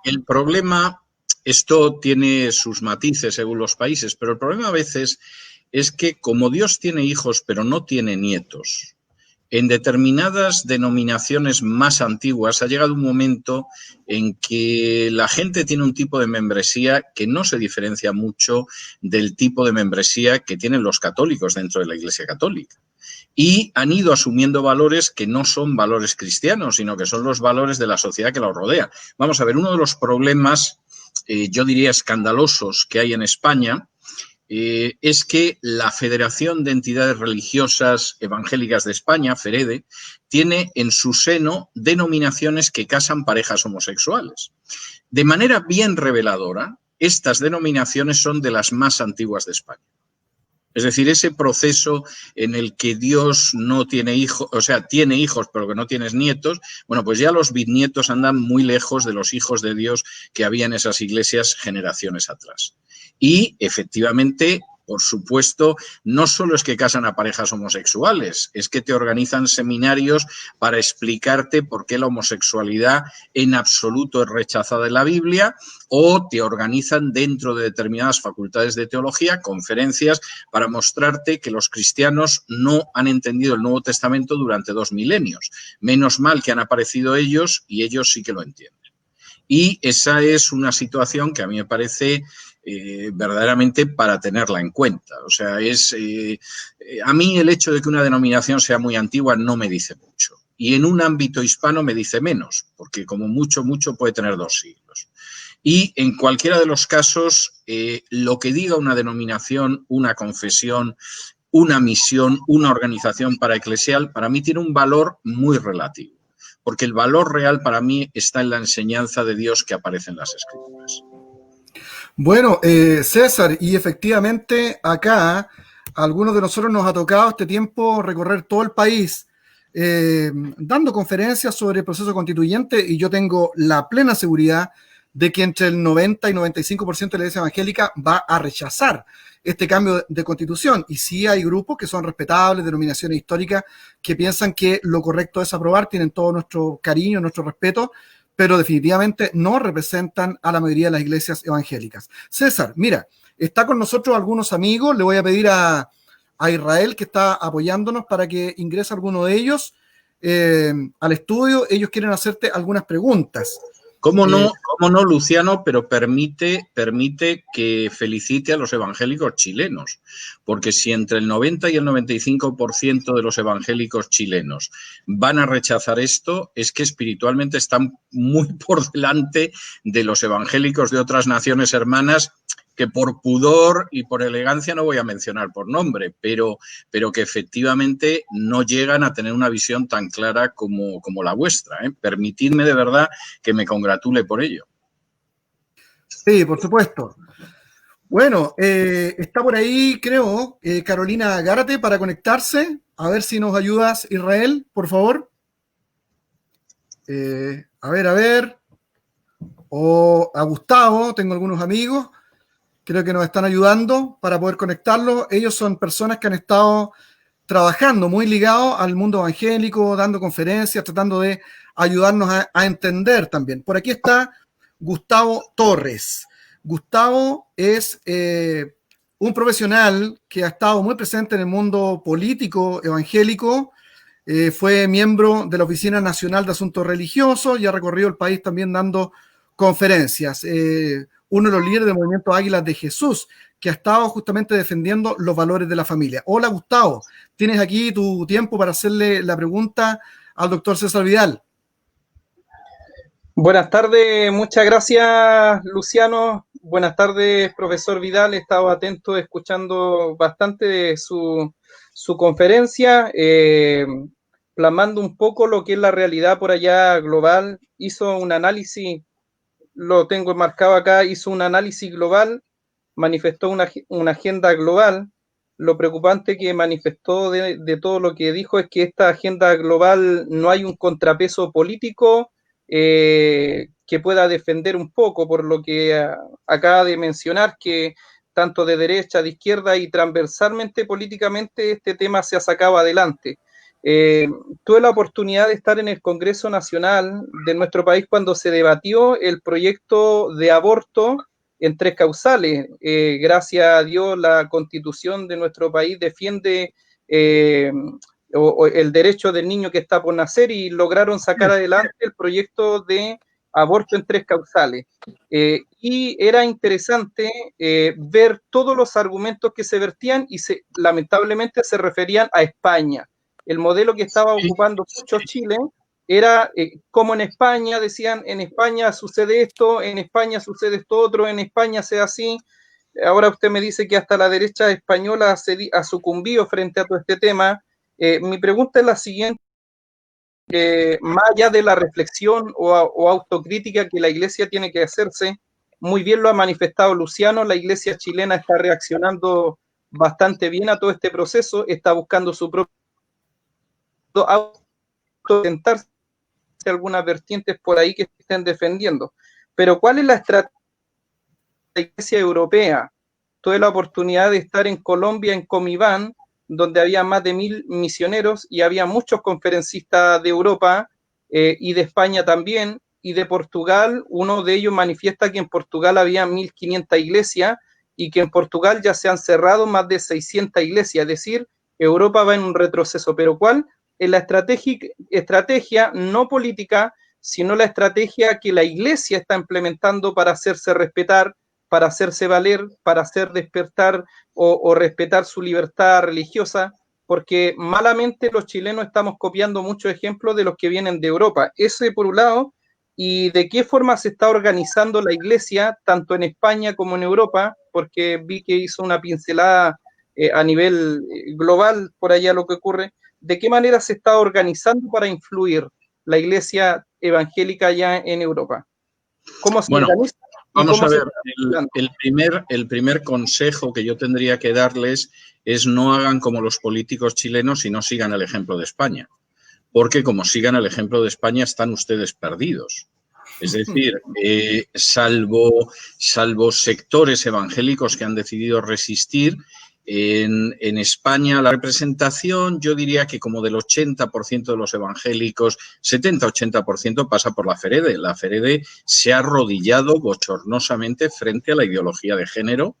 el problema, esto tiene sus matices según los países, pero el problema a veces es que como Dios tiene hijos pero no tiene nietos, en determinadas denominaciones más antiguas ha llegado un momento en que la gente tiene un tipo de membresía que no se diferencia mucho del tipo de membresía que tienen los católicos dentro de la Iglesia Católica. Y han ido asumiendo valores que no son valores cristianos, sino que son los valores de la sociedad que los rodea. Vamos a ver, uno de los problemas, yo diría escandalosos, que hay en España, es que la Federación de Entidades Religiosas Evangélicas de España, FEREDE, tiene en su seno denominaciones que casan parejas homosexuales. De manera bien reveladora, estas denominaciones son de las más antiguas de España. Es decir, ese proceso en el que Dios no tiene hijos, o sea, tiene hijos pero que no tienes nietos, bueno, pues ya los bisnietos andan muy lejos de los hijos de Dios que había en esas iglesias generaciones atrás. Y efectivamente, por supuesto, no solo es que casan a parejas homosexuales, es que te organizan seminarios para explicarte por qué la homosexualidad en absoluto es rechazada en la Biblia, o te organizan dentro de determinadas facultades de teología conferencias para mostrarte que los cristianos no han entendido el Nuevo Testamento durante 2 milenios. Menos mal que han aparecido ellos y ellos sí que lo entienden. Y esa es una situación que a mí me parece verdaderamente para tenerla en cuenta. O sea, a mí el hecho de que una denominación sea muy antigua no me dice mucho. Y en un ámbito hispano me dice menos, porque como mucho puede tener 2 siglos. Y en cualquiera de los casos, lo que diga una denominación, una confesión, una misión, una organización paraeclesial, para mí tiene un valor muy relativo. Porque el valor real para mí está en la enseñanza de Dios que aparece en las Escrituras. Bueno, César, y efectivamente acá a algunos de nosotros nos ha tocado este tiempo recorrer todo el país dando conferencias sobre el proceso constituyente, y yo tengo la plena seguridad de que entre el 90 y 95% de la Iglesia Evangélica va a rechazar este cambio de constitución. Y sí hay grupos que son respetables, denominaciones históricas, que piensan que lo correcto es aprobar, tienen todo nuestro cariño, nuestro respeto, pero definitivamente no representan a la mayoría de las iglesias evangélicas. César, mira, está con nosotros algunos amigos, le voy a pedir a Israel, que está apoyándonos, para que ingrese alguno de ellos al estudio. Ellos quieren hacerte algunas preguntas. ¿Cómo no, Luciano? Pero permite que felicite a los evangélicos chilenos, porque si entre el 90 y el 95% de los evangélicos chilenos van a rechazar esto, es que espiritualmente están muy por delante de los evangélicos de otras naciones hermanas, que por pudor y por elegancia no voy a mencionar por nombre, pero que efectivamente no llegan a tener una visión tan clara como la vuestra. Permitidme de verdad que me congratule por ello. Sí, por supuesto. Bueno, está por ahí, creo, Carolina Gárate para conectarse. A ver si nos ayudas, Israel, por favor. A ver, a ver. O a Gustavo, tengo algunos amigos, creo que nos están ayudando para poder conectarlos. Ellos son personas que han estado trabajando muy ligados al mundo evangélico, dando conferencias, tratando de ayudarnos a entender también. Por aquí está Gustavo Torres. Gustavo es un profesional que ha estado muy presente en el mundo político evangélico. Fue miembro de la Oficina Nacional de Asuntos Religiosos y ha recorrido el país también dando conferencias. Uno de los líderes del movimiento Águilas de Jesús, que ha estado justamente defendiendo los valores de la familia. Hola, Gustavo. Tienes aquí tu tiempo para hacerle la pregunta al doctor César Vidal. Buenas tardes, muchas gracias, Luciano. Buenas tardes, profesor Vidal. He estado atento, escuchando bastante de su conferencia, plasmando un poco lo que es la realidad por allá global. Hizo un análisis, lo tengo marcado acá, hizo un análisis global, manifestó una agenda global. Lo preocupante que manifestó de todo lo que dijo es que esta agenda global no hay un contrapeso político que pueda defender un poco, por lo que acaba de mencionar, que tanto de derecha, de izquierda y transversalmente políticamente este tema se ha sacado adelante. Tuve la oportunidad de estar en el Congreso Nacional de nuestro país cuando se debatió el proyecto de aborto en 3 causales. Gracias a Dios, la Constitución de nuestro país defiende o el derecho del niño que está por nacer, y lograron sacar adelante el proyecto de aborto en 3 causales. Y era interesante ver todos los argumentos que se vertían y lamentablemente se referían a España. El modelo que estaba ocupando mucho Chile era como en España, decían, en España sucede esto, en España sucede esto otro, en España sea así. Ahora usted me dice que hasta la derecha española ha sucumbido frente a todo este tema. Mi pregunta es la siguiente. Más allá de la reflexión o autocrítica que la Iglesia tiene que hacerse, muy bien lo ha manifestado Luciano, la Iglesia chilena está reaccionando bastante bien a todo este proceso, está buscando su propio autotentarse algunas vertientes por ahí que estén defendiendo. Pero ¿cuál es la estrategia de la Iglesia europea? Tuve la oportunidad de estar en Colombia, en Comibán, donde había más de 1000 misioneros y había muchos conferencistas de Europa y de España también, y de Portugal. Uno de ellos manifiesta que en Portugal había 1500 iglesias y que en Portugal ya se han cerrado más de 600 iglesias, es decir, Europa va en un retroceso. Pero ¿cuál es la estrategia no política, sino la estrategia que la Iglesia está implementando para hacerse respetar, para hacerse valer, para hacer despertar o respetar su libertad religiosa? Porque malamente los chilenos estamos copiando muchos ejemplos de los que vienen de Europa. Ese por un lado. Y de qué forma se está organizando la Iglesia, tanto en España como en Europa, porque vi que hizo una pincelada a nivel global por allá lo que ocurre. ¿De qué manera se está organizando para influir la Iglesia evangélica allá en Europa? ¿Cómo se organiza? Vamos a ver, el primer consejo que yo tendría que darles es no hagan como los políticos chilenos y no sigan el ejemplo de España, porque como sigan el ejemplo de España están ustedes perdidos. Es decir, salvo sectores evangélicos que han decidido resistir, en España la representación, yo diría que como del 80% de los evangélicos, 70-80% pasa por la FEREDE. La FEREDE se ha arrodillado bochornosamente frente a la ideología de género,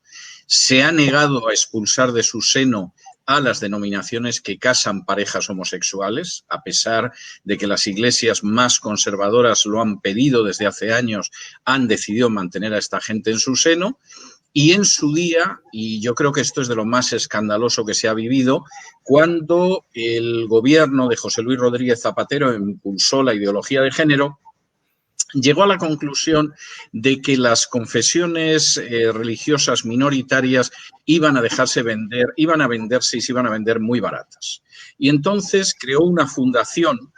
se ha negado a expulsar de su seno a las denominaciones que casan parejas homosexuales, a pesar de que las iglesias más conservadoras lo han pedido desde hace años, han decidido mantener a esta gente en su seno. Y en su día, y yo creo que esto es de lo más escandaloso que se ha vivido, cuando el gobierno de José Luis Rodríguez Zapatero impulsó la ideología de género, llegó a la conclusión de que las confesiones religiosas minoritarias iban a dejarse vender, iban a venderse y se iban a vender muy baratas. Y entonces creó una fundación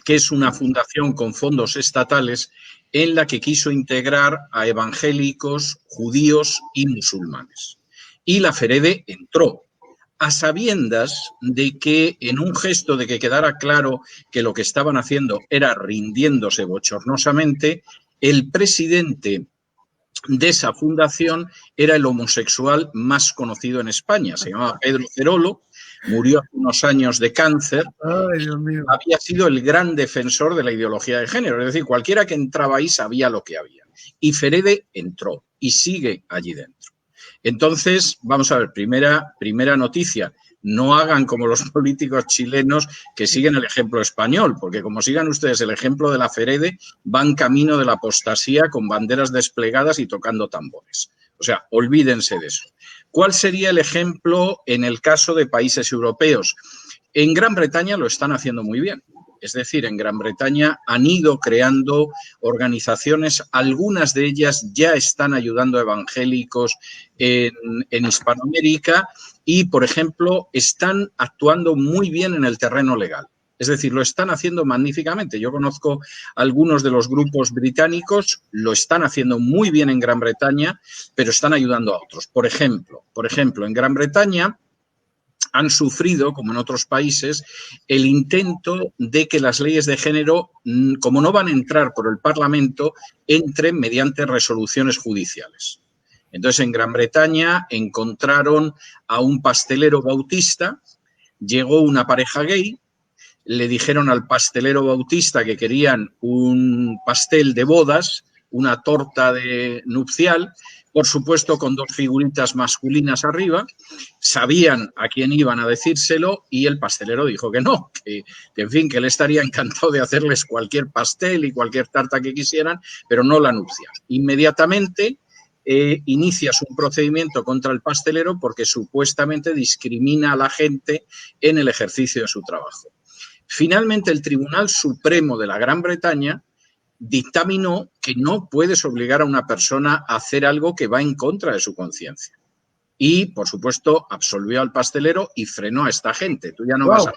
que es una fundación con fondos estatales en la que quiso integrar a evangélicos, judíos y musulmanes. Y la Ferede entró, a sabiendas de que, en un gesto de que quedara claro que lo que estaban haciendo era rindiéndose bochornosamente, el presidente de esa fundación era el homosexual más conocido en España. Se llamaba Pedro Cerolo, murió hace unos años de cáncer. Ay, Dios mío. Había sido el gran defensor de la ideología de género. Es decir, cualquiera que entraba ahí sabía lo que había. Y Ferede entró y sigue allí dentro. Entonces, vamos a ver, primera noticia, no hagan como los políticos chilenos que siguen el ejemplo español, porque como sigan ustedes el ejemplo de la Ferede, van camino de la apostasía con banderas desplegadas y tocando tambores. O sea, olvídense de eso. ¿Cuál sería el ejemplo en el caso de países europeos? En Gran Bretaña lo están haciendo muy bien. Es decir, en Gran Bretaña han ido creando organizaciones, algunas de ellas ya están ayudando a evangélicos en Hispanoamérica y, por ejemplo, están actuando muy bien en el terreno legal. Es decir, lo están haciendo magníficamente. Yo conozco algunos de los grupos británicos, lo están haciendo muy bien en Gran Bretaña, pero están ayudando a otros. Por ejemplo, en Gran Bretaña han sufrido, como en otros países, el intento de que las leyes de género, como no van a entrar por el Parlamento, entren mediante resoluciones judiciales. Entonces, en Gran Bretaña encontraron a un pastelero bautista, llegó una pareja gay, le dijeron al pastelero bautista que querían un pastel de bodas, una torta de nupcial, por supuesto con dos figuritas masculinas arriba, sabían a quién iban a decírselo y el pastelero dijo que no, que en fin, que él estaría encantado de hacerles cualquier pastel y cualquier tarta que quisieran, pero no la nupcial. Inmediatamente inicias un procedimiento contra el pastelero porque supuestamente discrimina a la gente en el ejercicio de su trabajo. Finalmente, el Tribunal Supremo de la Gran Bretaña dictaminó que no puedes obligar a una persona a hacer algo que va en contra de su conciencia. Y, por supuesto, absolvió al pastelero y frenó a esta gente. Tú ya no vas a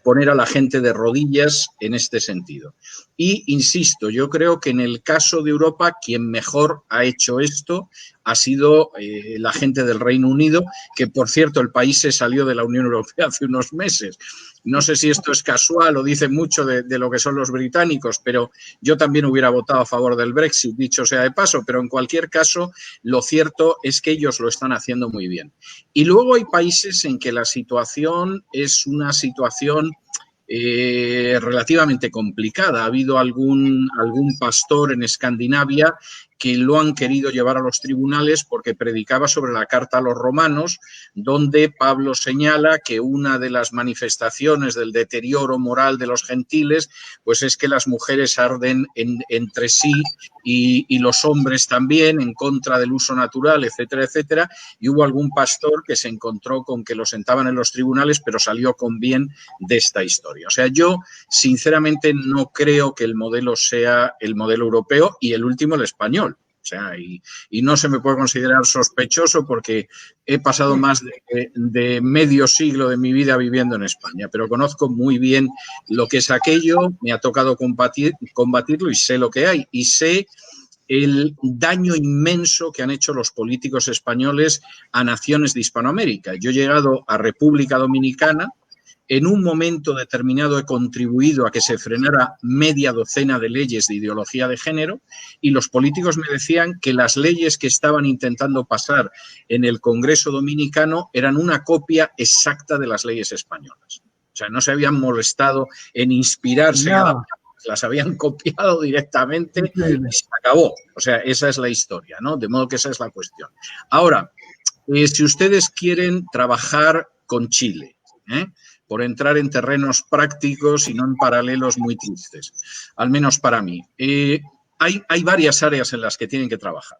poner a la gente de rodillas en este sentido. Y, insisto, yo creo que en el caso de Europa, quien mejor ha hecho esto ha sido la gente del Reino Unido, que, por cierto, el país se salió de la Unión Europea hace unos meses. No sé si esto es casual o dice mucho de lo que son los británicos, pero yo también hubiera votado a favor del Brexit, dicho sea de paso, pero en cualquier caso, lo cierto es que ellos lo están haciendo muy bien. Y luego hay países en que la situación es una situación relativamente complicada. Ha habido algún pastor en Escandinavia que lo han querido llevar a los tribunales porque predicaba sobre la carta a los romanos, donde Pablo señala que una de las manifestaciones del deterioro moral de los gentiles pues es que las mujeres arden entre sí y los hombres también en contra del uso natural, etcétera, etcétera. Y hubo algún pastor que se encontró con que lo sentaban en los tribunales, pero salió con bien de esta historia. O sea, yo sinceramente no creo que el modelo sea el modelo europeo y el último el español. O sea, y no se me puede considerar sospechoso porque he pasado más de medio siglo de mi vida viviendo en España, pero conozco muy bien lo que es aquello, me ha tocado combatirlo y sé lo que hay. Y sé el daño inmenso que han hecho los políticos españoles a naciones de Hispanoamérica. Yo he llegado a República Dominicana. En un momento determinado he contribuido a que se frenara media docena de leyes de ideología de género y los políticos me decían que las leyes que estaban intentando pasar en el Congreso Dominicano eran una copia exacta de las leyes españolas. O sea, no se habían molestado en inspirarse, las habían copiado directamente y se acabó. O sea, esa es la historia, ¿no? De modo que esa es la cuestión. Ahora, si ustedes quieren trabajar con Chile, por entrar en terrenos prácticos y no en paralelos muy tristes, al menos para mí. Hay varias áreas en las que tienen que trabajar.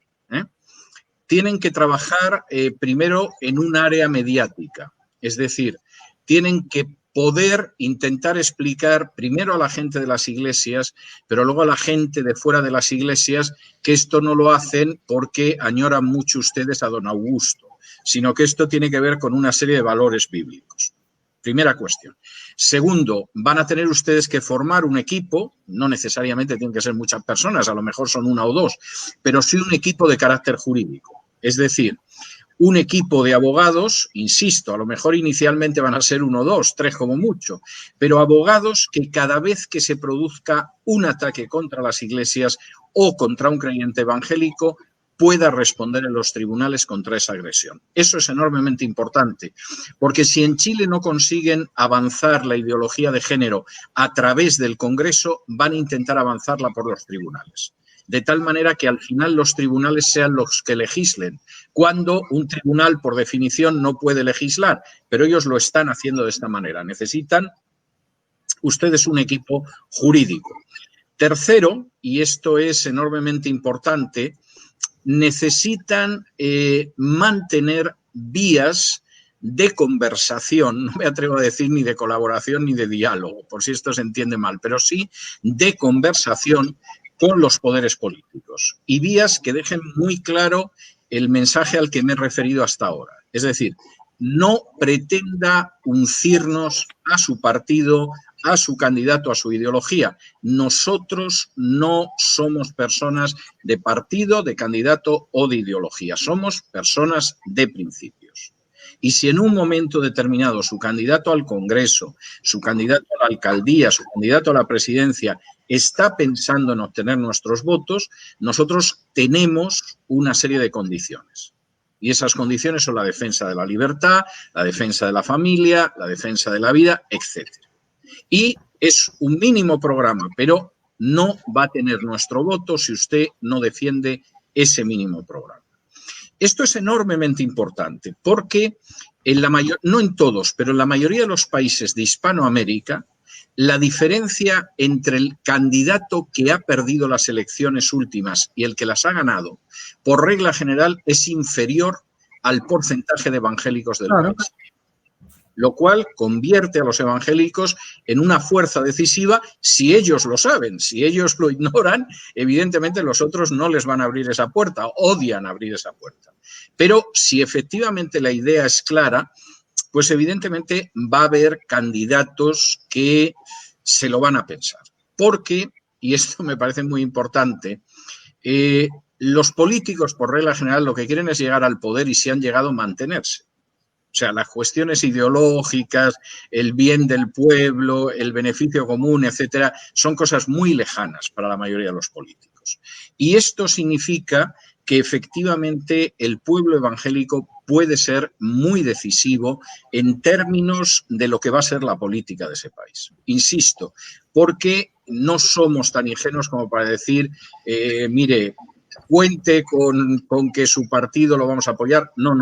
Tienen que trabajar primero en un área mediática, es decir, tienen que poder intentar explicar primero a la gente de las iglesias, pero luego a la gente de fuera de las iglesias que esto no lo hacen porque añoran mucho ustedes a don Augusto, sino que esto tiene que ver con una serie de valores bíblicos. Primera cuestión. Segundo, van a tener ustedes que formar un equipo, no necesariamente tienen que ser muchas personas, a lo mejor son una o dos, pero sí un equipo de carácter jurídico. Es decir, un equipo de abogados, insisto, a lo mejor inicialmente van a ser 1, 2, 3 como mucho, pero abogados que cada vez que se produzca un ataque contra las iglesias o contra un creyente evangélico, pueda responder en los tribunales contra esa agresión. Eso es enormemente importante, porque si en Chile no consiguen avanzar la ideología de género a través del Congreso, van a intentar avanzarla por los tribunales. De tal manera que al final los tribunales sean los que legislen, cuando un tribunal, por definición, no puede legislar, pero ellos lo están haciendo de esta manera. Necesitan ustedes un equipo jurídico. Tercero, y esto es enormemente importante, necesitan mantener vías de conversación, no me atrevo a decir ni de colaboración ni de diálogo, por si esto se entiende mal, pero sí de conversación con los poderes políticos y vías que dejen muy claro el mensaje al que me he referido hasta ahora. Es decir, no pretenda uncirnos a su partido, a su candidato, a su ideología. Nosotros no somos personas de partido, de candidato o de ideología. Somos personas de principios. Y si en un momento determinado su candidato al Congreso, su candidato a la alcaldía, su candidato a la presidencia está pensando en obtener nuestros votos, nosotros tenemos una serie de condiciones. Y esas condiciones son la defensa de la libertad, la defensa de la familia, la defensa de la vida, etc. Y es un mínimo programa, pero no va a tener nuestro voto si usted no defiende ese mínimo programa. Esto es enormemente importante porque no en todos, pero en la mayoría de los países de Hispanoamérica, la diferencia entre el candidato que ha perdido las elecciones últimas y el que las ha ganado, por regla general, es inferior al porcentaje de evangélicos del país. Lo cual convierte a los evangélicos en una fuerza decisiva si ellos lo saben. Si ellos lo ignoran, evidentemente los otros no les van a abrir esa puerta, odian abrir esa puerta. Pero si efectivamente la idea es clara, pues evidentemente va a haber candidatos que se lo van a pensar. Porque, y esto me parece muy importante, los políticos, por regla general, lo que quieren es llegar al poder y si han llegado, mantenerse. O sea, las cuestiones ideológicas, el bien del pueblo, el beneficio común, etcétera, son cosas muy lejanas para la mayoría de los políticos. Y esto significa que efectivamente el pueblo evangélico puede ser muy decisivo en términos de lo que va a ser la política de ese país. Insisto, porque no somos tan ingenuos como para decir, mire, cuente con que su partido lo vamos a apoyar. No.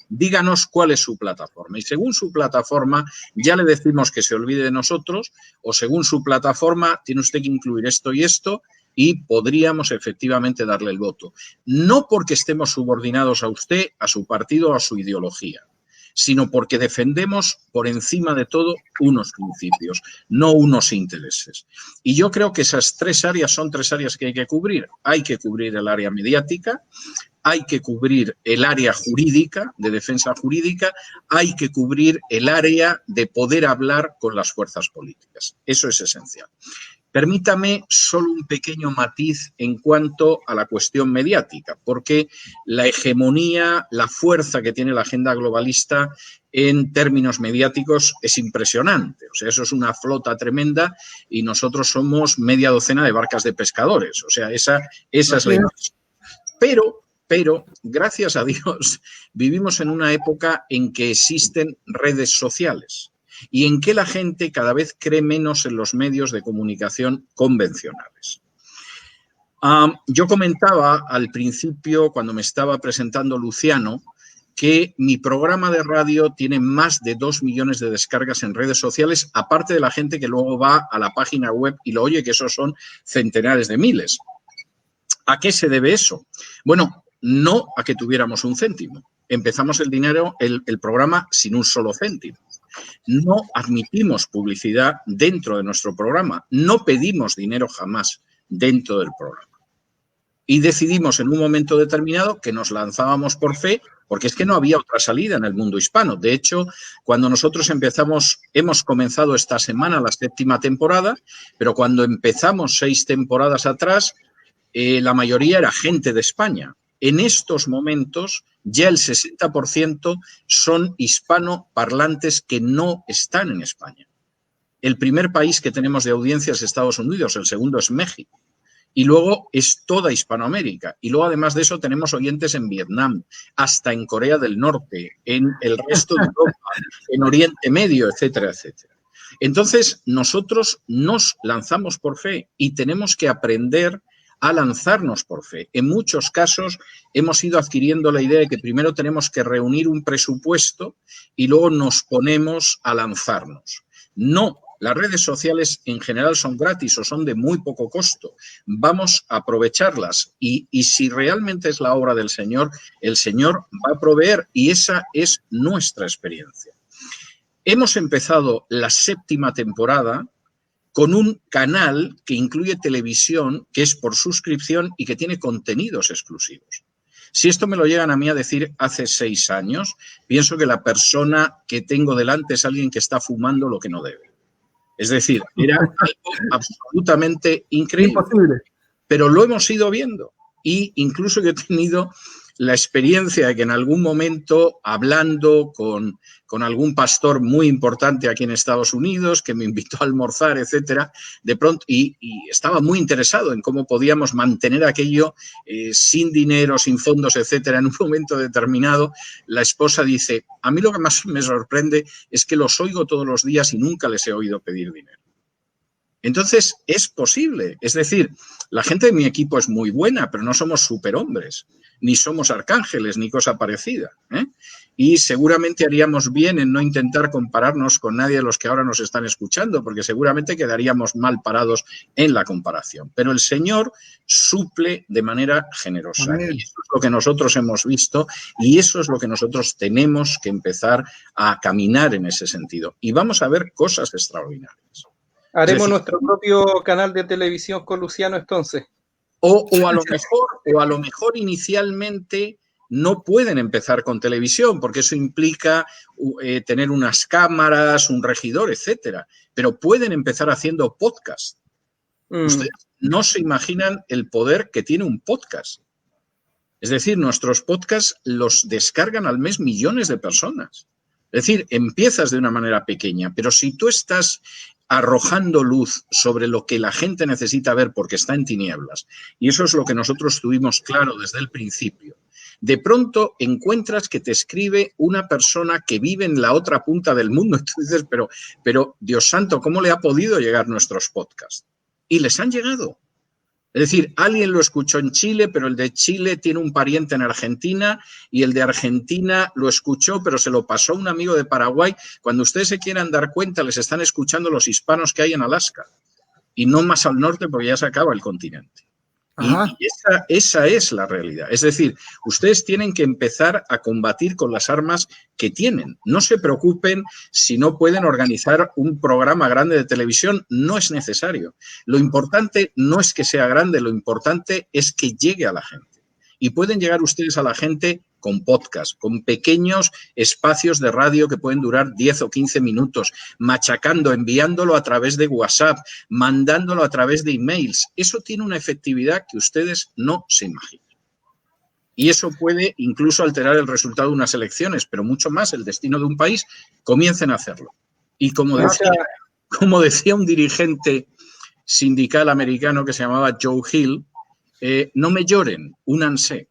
Díganos cuál es su plataforma y según su plataforma ya le decimos que se olvide de nosotros o según su plataforma tiene usted que incluir esto y esto y podríamos efectivamente darle el voto. No porque estemos subordinados a usted, a su partido o a su ideología, sino porque defendemos por encima de todo unos principios, no unos intereses. Y yo creo que esas tres áreas son tres áreas que hay que cubrir. Hay que cubrir el área mediática, hay que cubrir el área jurídica, de defensa jurídica, hay que cubrir el área de poder hablar con las fuerzas políticas. Eso es esencial. Permítame solo un pequeño matiz en cuanto a la cuestión mediática, porque la hegemonía, la fuerza que tiene la agenda globalista en términos mediáticos es impresionante. O sea, eso es una flota tremenda y nosotros somos media docena de barcas de pescadores. O sea, esa es la impresión. Pero, gracias a Dios, vivimos en una época en que existen redes sociales y en que la gente cada vez cree menos en los medios de comunicación convencionales. Yo comentaba al principio, cuando me estaba presentando Luciano, que mi programa de radio tiene más de 2 millones de descargas en redes sociales, aparte de la gente que luego va a la página web y lo oye, que esos son centenares de miles. ¿A qué se debe eso? Bueno, no a que tuviéramos un céntimo. Empezamos el programa sin un solo céntimo. No admitimos publicidad dentro de nuestro programa. No pedimos dinero jamás dentro del programa. Y decidimos en un momento determinado que nos lanzábamos por fe, porque es que no había otra salida en el mundo hispano. De hecho, cuando nosotros hemos comenzado esta semana la 7ª temporada, pero cuando empezamos 6 temporadas atrás, la mayoría era gente de España. En estos momentos, ya el 60% son hispanoparlantes que no están en España. El primer país que tenemos de audiencia es Estados Unidos, el segundo es México. Y luego es toda Hispanoamérica. Y luego, además de eso, tenemos oyentes en Vietnam, hasta en Corea del Norte, en el resto de Europa, en Oriente Medio, etcétera, etcétera. Entonces, nosotros nos lanzamos por fe y tenemos que aprender a lanzarnos por fe. En muchos casos hemos ido adquiriendo la idea de que primero tenemos que reunir un presupuesto y luego nos ponemos a lanzarnos. No. Las redes sociales en general son gratis o son de muy poco costo. Vamos a aprovecharlas y si realmente es la obra del Señor, el Señor va a proveer y esa es nuestra experiencia. Hemos empezado la 7ª temporada con un canal que incluye televisión, que es por suscripción y que tiene contenidos exclusivos. Si esto me lo llegan a mí a decir hace 6 años, pienso que la persona que tengo delante es alguien que está fumando lo que no debe. Es decir, era algo absolutamente increíble. Imposible. Pero lo hemos ido viendo. Y incluso yo he tenido la experiencia de que en algún momento, hablando con algún pastor muy importante aquí en Estados Unidos, que me invitó a almorzar, etcétera, de pronto, y estaba muy interesado en cómo podíamos mantener aquello sin dinero, sin fondos, etcétera. En un momento determinado, la esposa dice, a mí lo que más me sorprende es que los oigo todos los días y nunca les he oído pedir dinero. Entonces, es posible. Es decir, la gente de mi equipo es muy buena, pero no somos superhombres, ni somos arcángeles, ni cosa parecida, ¿eh? Y seguramente haríamos bien en no intentar compararnos con nadie de los que ahora nos están escuchando, porque seguramente quedaríamos mal parados en la comparación. Pero el Señor suple de manera generosa. Amén. Y eso es lo que nosotros hemos visto y eso es lo que nosotros tenemos que empezar a caminar en ese sentido. Y vamos a ver cosas extraordinarias. Haremos nuestro propio canal de televisión con Luciano entonces. O a lo mejor inicialmente no pueden empezar con televisión, porque eso implica tener unas cámaras, un regidor, etcétera. Pero pueden empezar haciendo podcast. Ustedes no se imaginan el poder que tiene un podcast. Es decir, nuestros podcasts los descargan al mes millones de personas. Es decir, empiezas de una manera pequeña, pero si tú estás arrojando luz sobre lo que la gente necesita ver porque está en tinieblas, y eso es lo que nosotros tuvimos claro desde el principio, de pronto encuentras que te escribe una persona que vive en la otra punta del mundo. Y tú dices, pero Dios santo, ¿cómo le ha podido llegar nuestros podcasts? Y les han llegado. Es decir, alguien lo escuchó en Chile, pero el de Chile tiene un pariente en Argentina y el de Argentina lo escuchó, pero se lo pasó a un amigo de Paraguay. Cuando ustedes se quieran dar cuenta, les están escuchando los hispanos que hay en Alaska y no más al norte porque ya se acaba el continente. Y esa es la realidad. Es decir, ustedes tienen que empezar a combatir con las armas que tienen. No se preocupen si no pueden organizar un programa grande de televisión, no es necesario. Lo importante no es que sea grande, lo importante es que llegue a la gente. Y pueden llegar ustedes a la gente con podcast, con pequeños espacios de radio que pueden durar 10 o 15 minutos, machacando, enviándolo a través de WhatsApp, mandándolo a través de emails. Eso tiene una efectividad que ustedes no se imaginan. Y eso puede incluso alterar el resultado de unas elecciones, pero mucho más el destino de un país. Comiencen a hacerlo. Y como decía un dirigente sindical americano que se llamaba Joe Hill, no me lloren, únanse.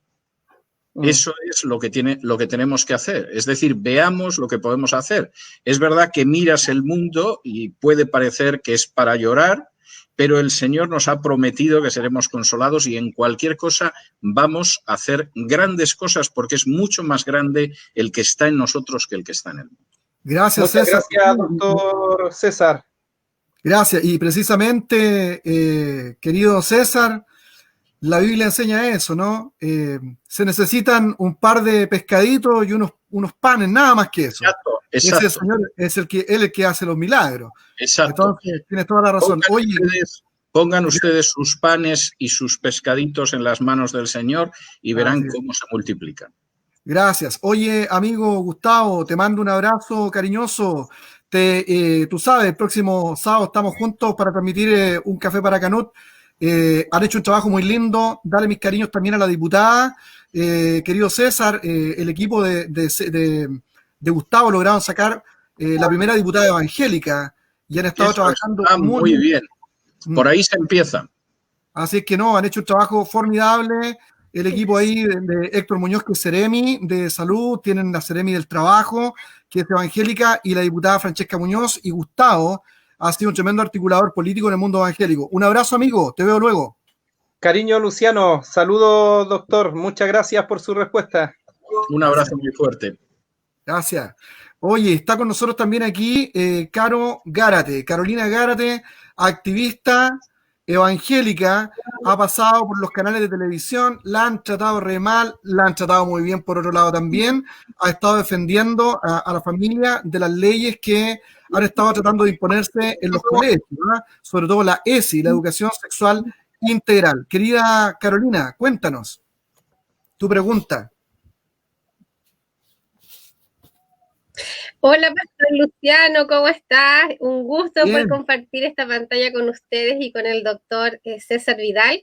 Eso es lo que tenemos que hacer. Es decir, veamos lo que podemos hacer. Es verdad que miras el mundo y puede parecer que es para llorar, pero el Señor nos ha prometido que seremos consolados y en cualquier cosa vamos a hacer grandes cosas porque es mucho más grande el que está en nosotros que el que está en el mundo. Gracias, Muchas César. Gracias, doctor César. Gracias. Y precisamente, querido César, la Biblia enseña eso, ¿no? Se necesitan un par de pescaditos y unos panes, nada más que eso. Exacto. Ese Señor es el que hace los milagros. Exacto. Entonces, tienes toda la razón. Oye, Pongan ustedes sus panes y sus pescaditos en las manos del Señor y verán cómo se multiplican. Gracias. Oye, amigo Gustavo, te mando un abrazo cariñoso. Tú sabes, el próximo sábado estamos juntos para transmitir un café para Canut. Han hecho un trabajo muy lindo. Dale mis cariños también a la diputada. Querido César, el equipo de Gustavo lograron sacar la primera diputada evangélica y han estado trabajando muy bien. Por ahí se empieza. Así es que no, han hecho un trabajo formidable. El equipo ahí de Héctor Muñoz, que es Seremi de Salud, tienen la Seremi del Trabajo, que es evangélica, y la diputada Francesca Muñoz, y Gustavo ha sido un tremendo articulador político en el mundo evangélico. Un abrazo, amigo, te veo luego. Cariño, Luciano, saludos, doctor, muchas gracias por su respuesta. Un abrazo muy fuerte. Gracias. Oye, está con nosotros también aquí Carolina Gárate, activista evangélica, ha pasado por los canales de televisión, la han tratado re mal, la han tratado muy bien por otro lado también, ha estado defendiendo a la familia de las leyes que han estado tratando de imponerse en los colegios, ¿no? Sobre todo la ESI, la educación sexual integral. Querida Carolina, cuéntanos tu pregunta. Hola, Pastor Luciano, ¿cómo estás? Un gusto poder compartir esta pantalla con ustedes y con el doctor César Vidal.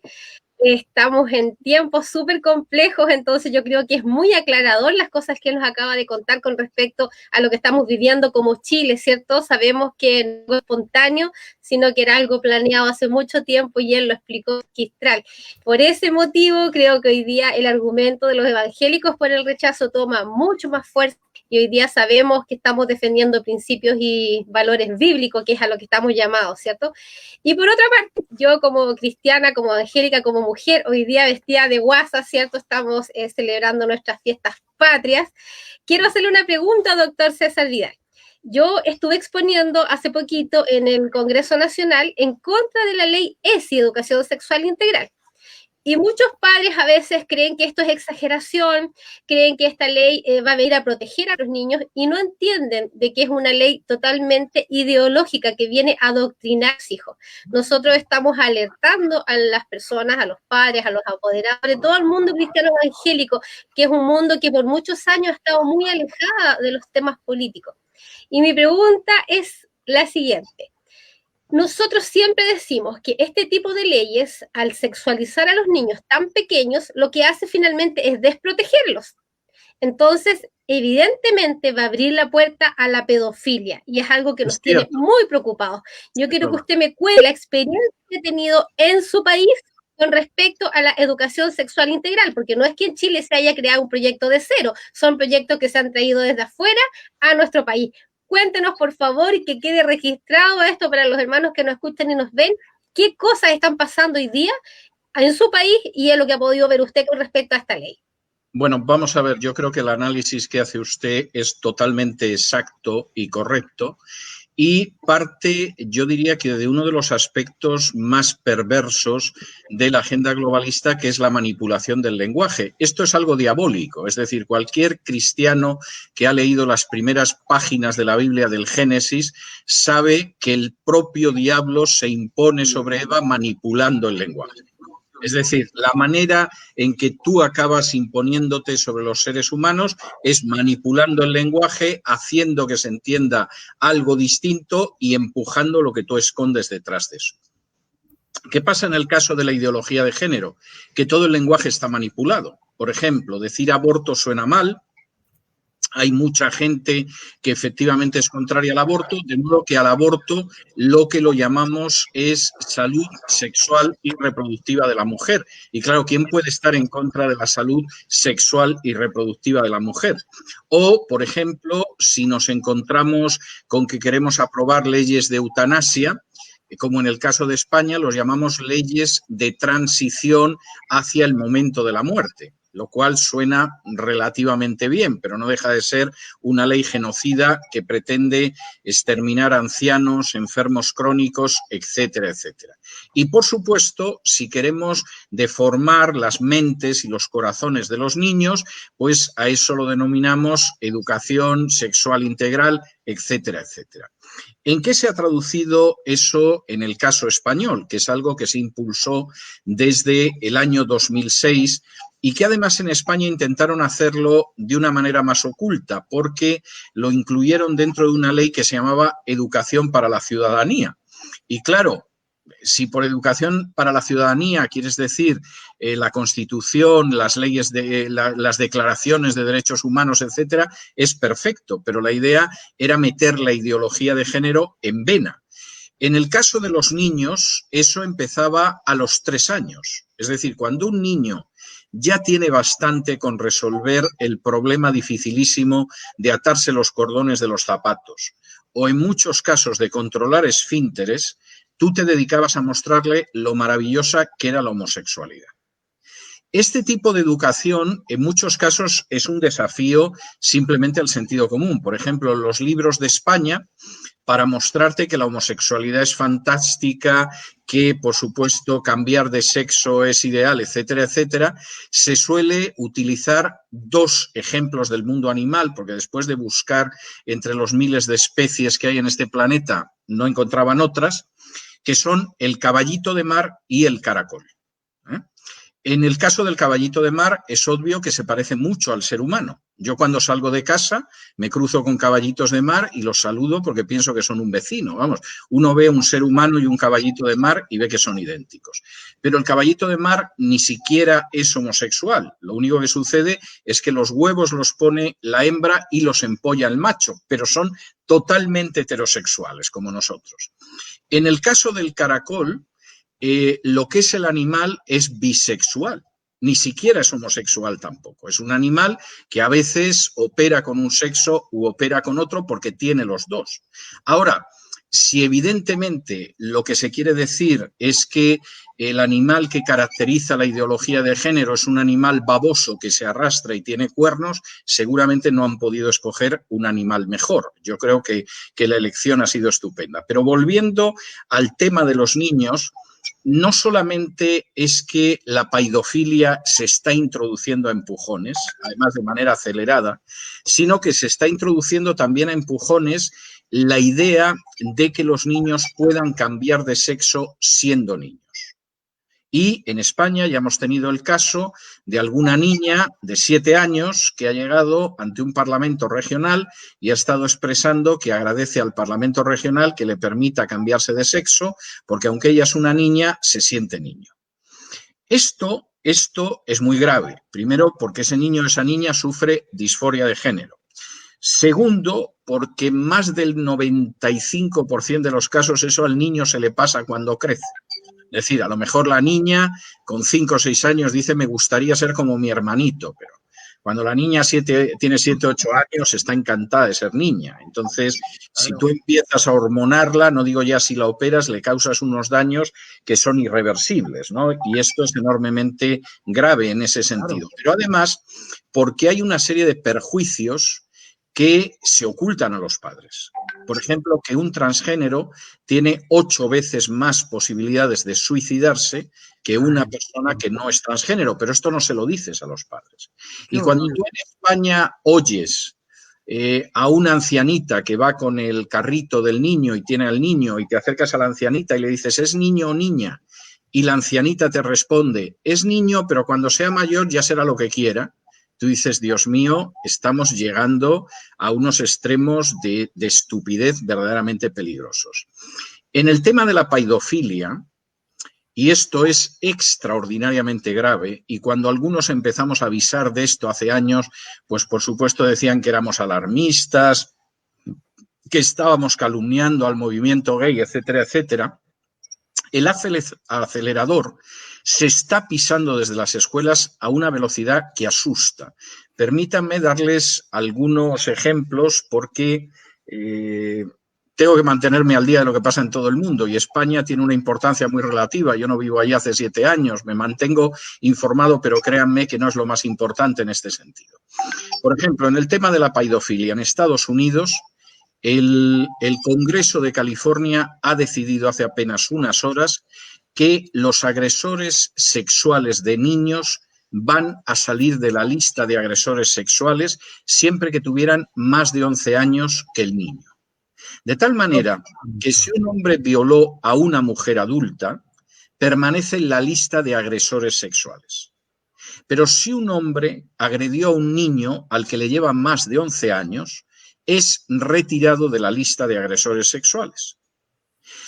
Estamos en tiempos súper complejos, entonces yo creo que es muy aclarador las cosas que nos acaba de contar con respecto a lo que estamos viviendo como Chile, ¿cierto? Sabemos que no fue espontáneo, sino que era algo planeado hace mucho tiempo y él lo explicó magistral. Por ese motivo, creo que hoy día el argumento de los evangélicos por el rechazo toma mucho más fuerza y hoy día sabemos que estamos defendiendo principios y valores bíblicos, que es a lo que estamos llamados, ¿cierto? Y por otra parte, yo como cristiana, como evangélica, como mujer, hoy día vestida de guasa, ¿cierto? Estamos celebrando nuestras fiestas patrias. Quiero hacerle una pregunta, doctor César Vidal. Yo estuve exponiendo hace poquito en el Congreso Nacional en contra de la ley ESI, Educación Sexual Integral. Y muchos padres a veces creen que esto es exageración, creen que esta ley va a venir a proteger a los niños y no entienden de que es una ley totalmente ideológica que viene a adoctrinar a sus hijos. Nosotros estamos alertando a las personas, a los padres, a los apoderados, de todo el mundo cristiano evangélico, que es un mundo que por muchos años ha estado muy alejada de los temas políticos. Y mi pregunta es la siguiente. Nosotros siempre decimos que este tipo de leyes, al sexualizar a los niños tan pequeños, lo que hace finalmente es desprotegerlos. Entonces, evidentemente va a abrir la puerta a la pedofilia y es algo que nos tiene muy preocupados. Yo quiero que usted me cuente la experiencia que ha tenido en su país con respecto a la educación sexual integral, porque no es que en Chile se haya creado un proyecto de cero, son proyectos que se han traído desde afuera a nuestro país. Cuéntenos, por favor, y que quede registrado esto para los hermanos que nos escuchan y nos ven, qué cosas están pasando hoy día en su país y en lo que ha podido ver usted con respecto a esta ley. Bueno, vamos a ver, yo creo que el análisis que hace usted es totalmente exacto y correcto y parte, yo diría que de uno de los aspectos más perversos de la agenda globalista, que es la manipulación del lenguaje. Esto es algo diabólico, es decir, cualquier cristiano que ha leído las primeras páginas de la Biblia del Génesis sabe que el propio diablo se impone sobre Eva manipulando el lenguaje. Es decir, la manera en que tú acabas imponiéndote sobre los seres humanos es manipulando el lenguaje, haciendo que se entienda algo distinto y empujando lo que tú escondes detrás de eso. ¿Qué pasa en el caso de la ideología de género? Que todo el lenguaje está manipulado. Por ejemplo, decir aborto suena mal. Hay mucha gente que efectivamente es contraria al aborto, de modo que al aborto lo que lo llamamos es salud sexual y reproductiva de la mujer. Y claro, ¿quién puede estar en contra de la salud sexual y reproductiva de la mujer? O, por ejemplo, si nos encontramos con que queremos aprobar leyes de eutanasia, como en el caso de España, los llamamos leyes de transición hacia el momento de la muerte. lo cual suena relativamente bien, pero no deja de ser una ley genocida que pretende exterminar a ancianos, enfermos crónicos, etcétera, etcétera. Y, por supuesto, si queremos deformar las mentes y los corazones de los niños, pues a eso lo denominamos educación sexual integral, etcétera, etcétera. ¿En qué se ha traducido eso en el caso español? Que es algo que se impulsó desde el año 2006 y que además en España intentaron hacerlo de una manera más oculta, porque lo incluyeron dentro de una ley que se llamaba Educación para la Ciudadanía. Y claro, si por educación para la ciudadanía quieres decir la Constitución, las leyes, las declaraciones de derechos humanos, etcétera, es perfecto, pero la idea era meter la ideología de género en vena. En el caso de los niños, eso empezaba a los 3 años. Es decir, cuando un niño ya tiene bastante con resolver el problema dificilísimo de atarse los cordones de los zapatos, o en muchos casos de controlar esfínteres, tú te dedicabas a mostrarle lo maravillosa que era la homosexualidad. Este tipo de educación en muchos casos es un desafío simplemente al sentido común. Por ejemplo, los libros de España, para mostrarte que la homosexualidad es fantástica, que por supuesto cambiar de sexo es ideal, etcétera, etcétera, se suele utilizar 2 ejemplos del mundo animal, porque después de buscar entre los miles de especies que hay en este planeta, no encontraban otras, que son el caballito de mar y el caracol. En el caso del caballito de mar es obvio que se parece mucho al ser humano. Yo cuando salgo de casa me cruzo con caballitos de mar y los saludo porque pienso que son un vecino. Vamos, uno ve un ser humano y un caballito de mar y ve que son idénticos. Pero el caballito de mar ni siquiera es homosexual. Lo único que sucede es que los huevos los pone la hembra y los empolla el macho, pero son totalmente heterosexuales como nosotros. En el caso del caracol, lo que es el animal es bisexual, ni siquiera es homosexual tampoco. Es un animal que a veces opera con un sexo u opera con otro porque tiene los dos. Ahora, si evidentemente lo que se quiere decir es que el animal que caracteriza la ideología de género es un animal baboso que se arrastra y tiene cuernos, seguramente no han podido escoger un animal mejor. Yo creo que la elección ha sido estupenda. Pero volviendo al tema de los niños, no solamente es que la paidofilia se está introduciendo a empujones, además de manera acelerada, sino que se está introduciendo también a empujones la idea de que los niños puedan cambiar de sexo siendo niños. Y en España ya hemos tenido el caso de alguna niña de 7 años que ha llegado ante un parlamento regional y ha estado expresando que agradece al parlamento regional que le permita cambiarse de sexo porque aunque ella es una niña, se siente niño. Esto es muy grave. Primero, porque ese niño o esa niña sufre disforia de género. Segundo, porque más del 95% de los casos eso al niño se le pasa cuando crece. Es decir, a lo mejor la niña con 5 o 6 años dice me gustaría ser como mi hermanito, pero cuando la niña tiene 7 o 8 años está encantada de ser niña. Entonces, si tú empiezas a hormonarla, no digo ya si la operas, le causas unos daños que son irreversibles, ¿no? Y esto es enormemente grave en ese sentido. Pero además, porque hay una serie de perjuicios que se ocultan a los padres. Por ejemplo, que un transgénero tiene 8 veces más posibilidades de suicidarse que una persona que no es transgénero, pero esto no se lo dices a los padres. Y cuando tú en España oyes a una ancianita que va con el carrito del niño y tiene al niño y te acercas a la ancianita y le dices, ¿es niño o niña? Y la ancianita te responde, es niño, pero cuando sea mayor ya será lo que quiera. Tú dices, Dios mío, estamos llegando a unos extremos de estupidez verdaderamente peligrosos. En el tema de la paidofilia, y esto es extraordinariamente grave, y cuando algunos empezamos a avisar de esto hace años, pues por supuesto decían que éramos alarmistas, que estábamos calumniando al movimiento gay, etcétera, etcétera. El acelerador se está pisando desde las escuelas a una velocidad que asusta. Permítanme darles algunos ejemplos porque tengo que mantenerme al día de lo que pasa en todo el mundo y España tiene una importancia muy relativa. Yo no vivo allí hace 7 años, me mantengo informado, pero créanme que no es lo más importante en este sentido. Por ejemplo, en el tema de la pedofilia en Estados Unidos, el Congreso de California ha decidido hace apenas unas horas que los agresores sexuales de niños van a salir de la lista de agresores sexuales siempre que tuvieran más de 11 años que el niño. De tal manera que si un hombre violó a una mujer adulta, permanece en la lista de agresores sexuales. Pero si un hombre agredió a un niño al que le llevan más de 11 años, es retirado de la lista de agresores sexuales.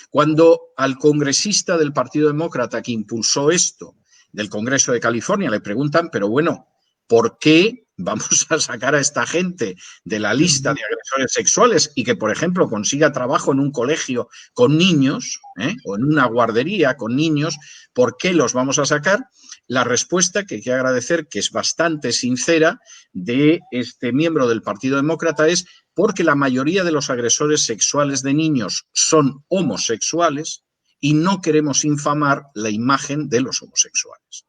Cuando al congresista del Partido Demócrata que impulsó esto, del Congreso de California, le preguntan, pero bueno, ¿por qué vamos a sacar a esta gente de la lista de agresores sexuales y que, por ejemplo, consiga trabajo en un colegio con niños, o en una guardería con niños? ¿Por qué los vamos a sacar? La respuesta, que hay que agradecer, que es bastante sincera, de este miembro del Partido Demócrata es porque la mayoría de los agresores sexuales de niños son homosexuales y no queremos infamar la imagen de los homosexuales.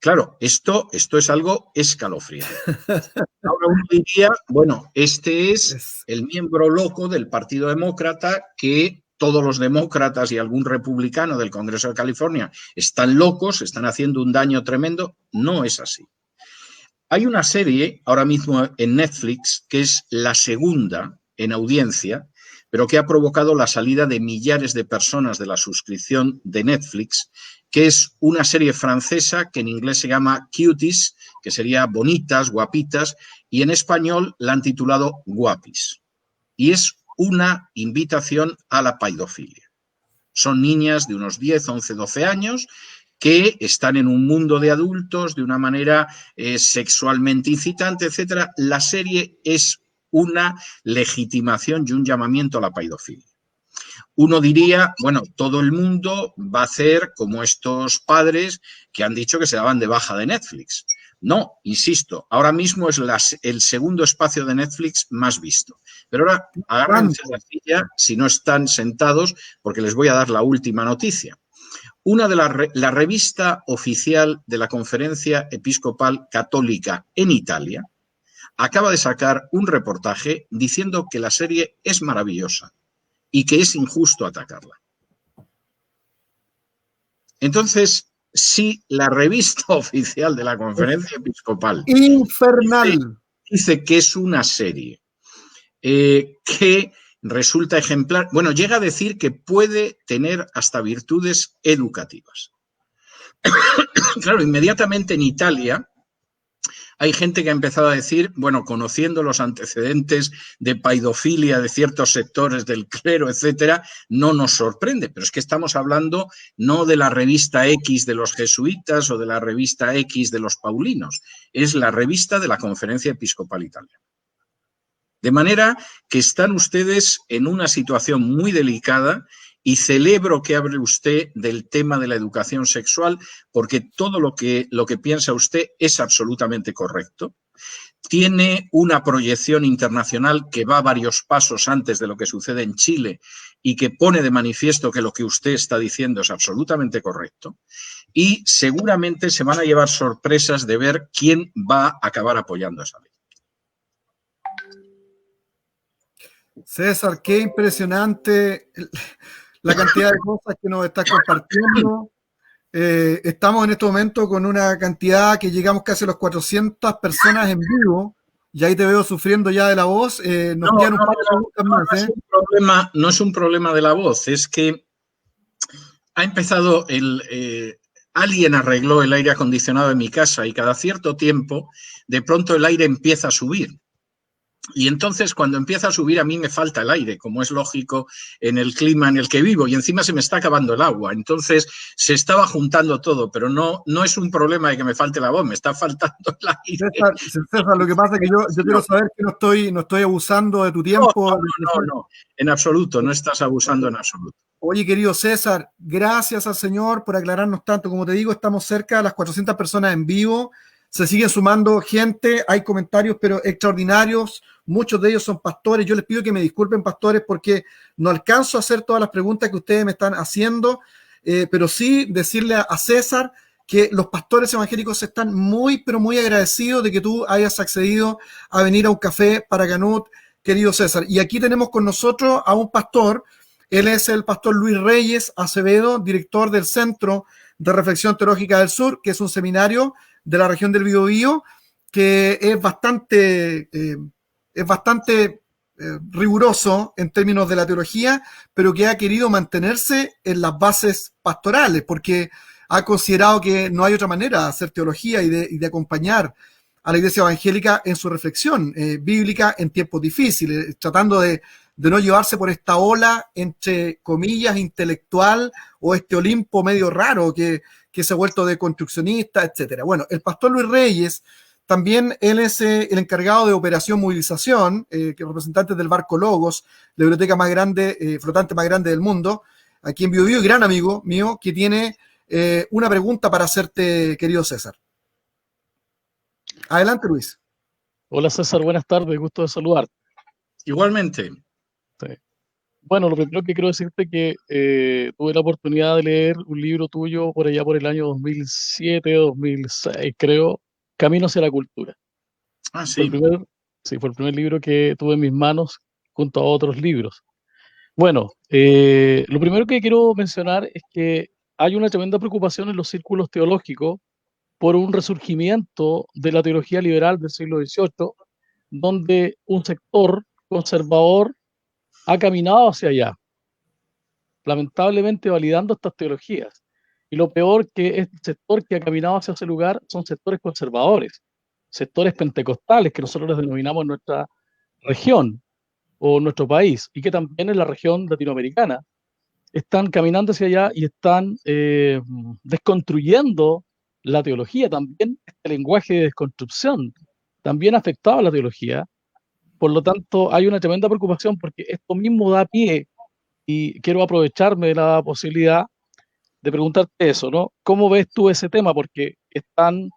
Claro, esto es algo escalofriante. Ahora uno diría, bueno, este es el miembro loco del Partido Demócrata, que todos los demócratas y algún republicano del Congreso de California están locos, están haciendo un daño tremendo. No es así. Hay una serie ahora mismo en Netflix que es la segunda en audiencia, pero que ha provocado la salida de millares de personas de la suscripción de Netflix, que es una serie francesa que en inglés se llama Cuties, que sería bonitas, guapitas, y en español la han titulado Guapis. Y es una invitación a la pedofilia. Son niñas de unos 10, 11, 12 años que están en un mundo de adultos de una manera sexualmente incitante, etc. La serie es una legitimación y un llamamiento a la pedofilia. Uno diría, bueno, todo el mundo va a hacer como estos padres que han dicho que se daban de baja de Netflix. No, insisto, ahora mismo es el segundo espacio de Netflix más visto. Pero ahora agárrense la silla si no están sentados, porque les voy a dar la última noticia. La revista oficial de la Conferencia Episcopal Católica en Italia acaba de sacar un reportaje diciendo que la serie es maravillosa y que es injusto atacarla. Entonces, si la revista oficial de la Conferencia Episcopal infernal dice que es una serie que resulta ejemplar, bueno, llega a decir que puede tener hasta virtudes educativas. Claro, inmediatamente en Italia hay gente que ha empezado a decir, bueno, conociendo los antecedentes de pedofilia de ciertos sectores del clero, etcétera, no nos sorprende, pero es que estamos hablando no de la revista X de los jesuitas o de la revista X de los paulinos, es la revista de la Conferencia Episcopal Italiana. De manera que están ustedes en una situación muy delicada y celebro que hable usted del tema de la educación sexual porque todo lo que piensa usted es absolutamente correcto. Tiene una proyección internacional que va varios pasos antes de lo que sucede en Chile y que pone de manifiesto que lo que usted está diciendo es absolutamente correcto. Y seguramente se van a llevar sorpresas de ver quién va a acabar apoyando esa ley. César, qué impresionante la cantidad de cosas que nos estás compartiendo. Estamos en este momento con una cantidad que llegamos casi a los 400 personas en vivo, y ahí te veo sufriendo ya de la voz. Nos quedan un par de preguntas más. No es un problema de la voz, es que ha empezado alguien arregló el aire acondicionado en mi casa y cada cierto tiempo de pronto el aire empieza a subir. Y entonces cuando empieza a subir a mí me falta el aire, como es lógico en el clima en el que vivo, y encima se me está acabando el agua. Entonces se estaba juntando todo, pero no es un problema de que me falte la voz, me está faltando el aire. César, lo que pasa es que yo quiero saber que no estoy abusando de tu tiempo. No, en absoluto, no estás abusando en absoluto. Oye, querido César, gracias al Señor por aclararnos tanto. Como te digo, estamos cerca de las 400 personas en vivo. Se siguen sumando gente, hay comentarios, pero extraordinarios. muchos de ellos son pastores. Yo les pido que me disculpen, pastores, porque no alcanzo a hacer todas las preguntas que ustedes me están haciendo, pero sí decirle a César que los pastores evangélicos están muy, pero muy agradecidos de que tú hayas accedido a venir a un café para Canut, querido César. Y aquí tenemos con nosotros a un pastor. Él es el pastor Luis Reyes Acevedo, director del Centro de Reflexión Teológica del Sur, que es un seminario de la región del Biobío, que es bastante riguroso en términos de la teología, pero que ha querido mantenerse en las bases pastorales, porque ha considerado que no hay otra manera de hacer teología y de acompañar a la iglesia evangélica en su reflexión bíblica en tiempos difíciles, tratando de no llevarse por esta ola, entre comillas, intelectual, o este Olimpo medio raro que se ha vuelto de construccionista, etcétera. Bueno, el pastor Luis Reyes, también él es el encargado de operación movilización, que es representante del barco Logos, la biblioteca más grande, flotante más grande del mundo, aquí en Biobío, y gran amigo mío, que tiene una pregunta para hacerte, querido César. Adelante, Luis. Hola César, buenas tardes, gusto de saludar. Igualmente. Sí. Bueno, lo primero que quiero decirte es que tuve la oportunidad de leer un libro tuyo por allá por el año 2007, 2006, creo, Camino hacia la cultura. Ah, sí. Fue el primer libro que tuve en mis manos junto a otros libros. Bueno, lo primero que quiero mencionar es que hay una tremenda preocupación en los círculos teológicos por un resurgimiento de la teología liberal del siglo XVIII, donde un sector conservador ha caminado hacia allá, lamentablemente validando estas teologías. Y lo peor que este sector que ha caminado hacia ese lugar son sectores conservadores, sectores pentecostales que nosotros les denominamos en nuestra región o nuestro país, y que también en la región latinoamericana están caminando hacia allá y están desconstruyendo la teología. También este lenguaje de desconstrucción también ha afectado a la teología. Por lo tanto, hay una tremenda preocupación porque esto mismo da pie, y quiero aprovecharme de la posibilidad de preguntarte eso, ¿no? ¿Cómo ves tú ese tema? Porque están,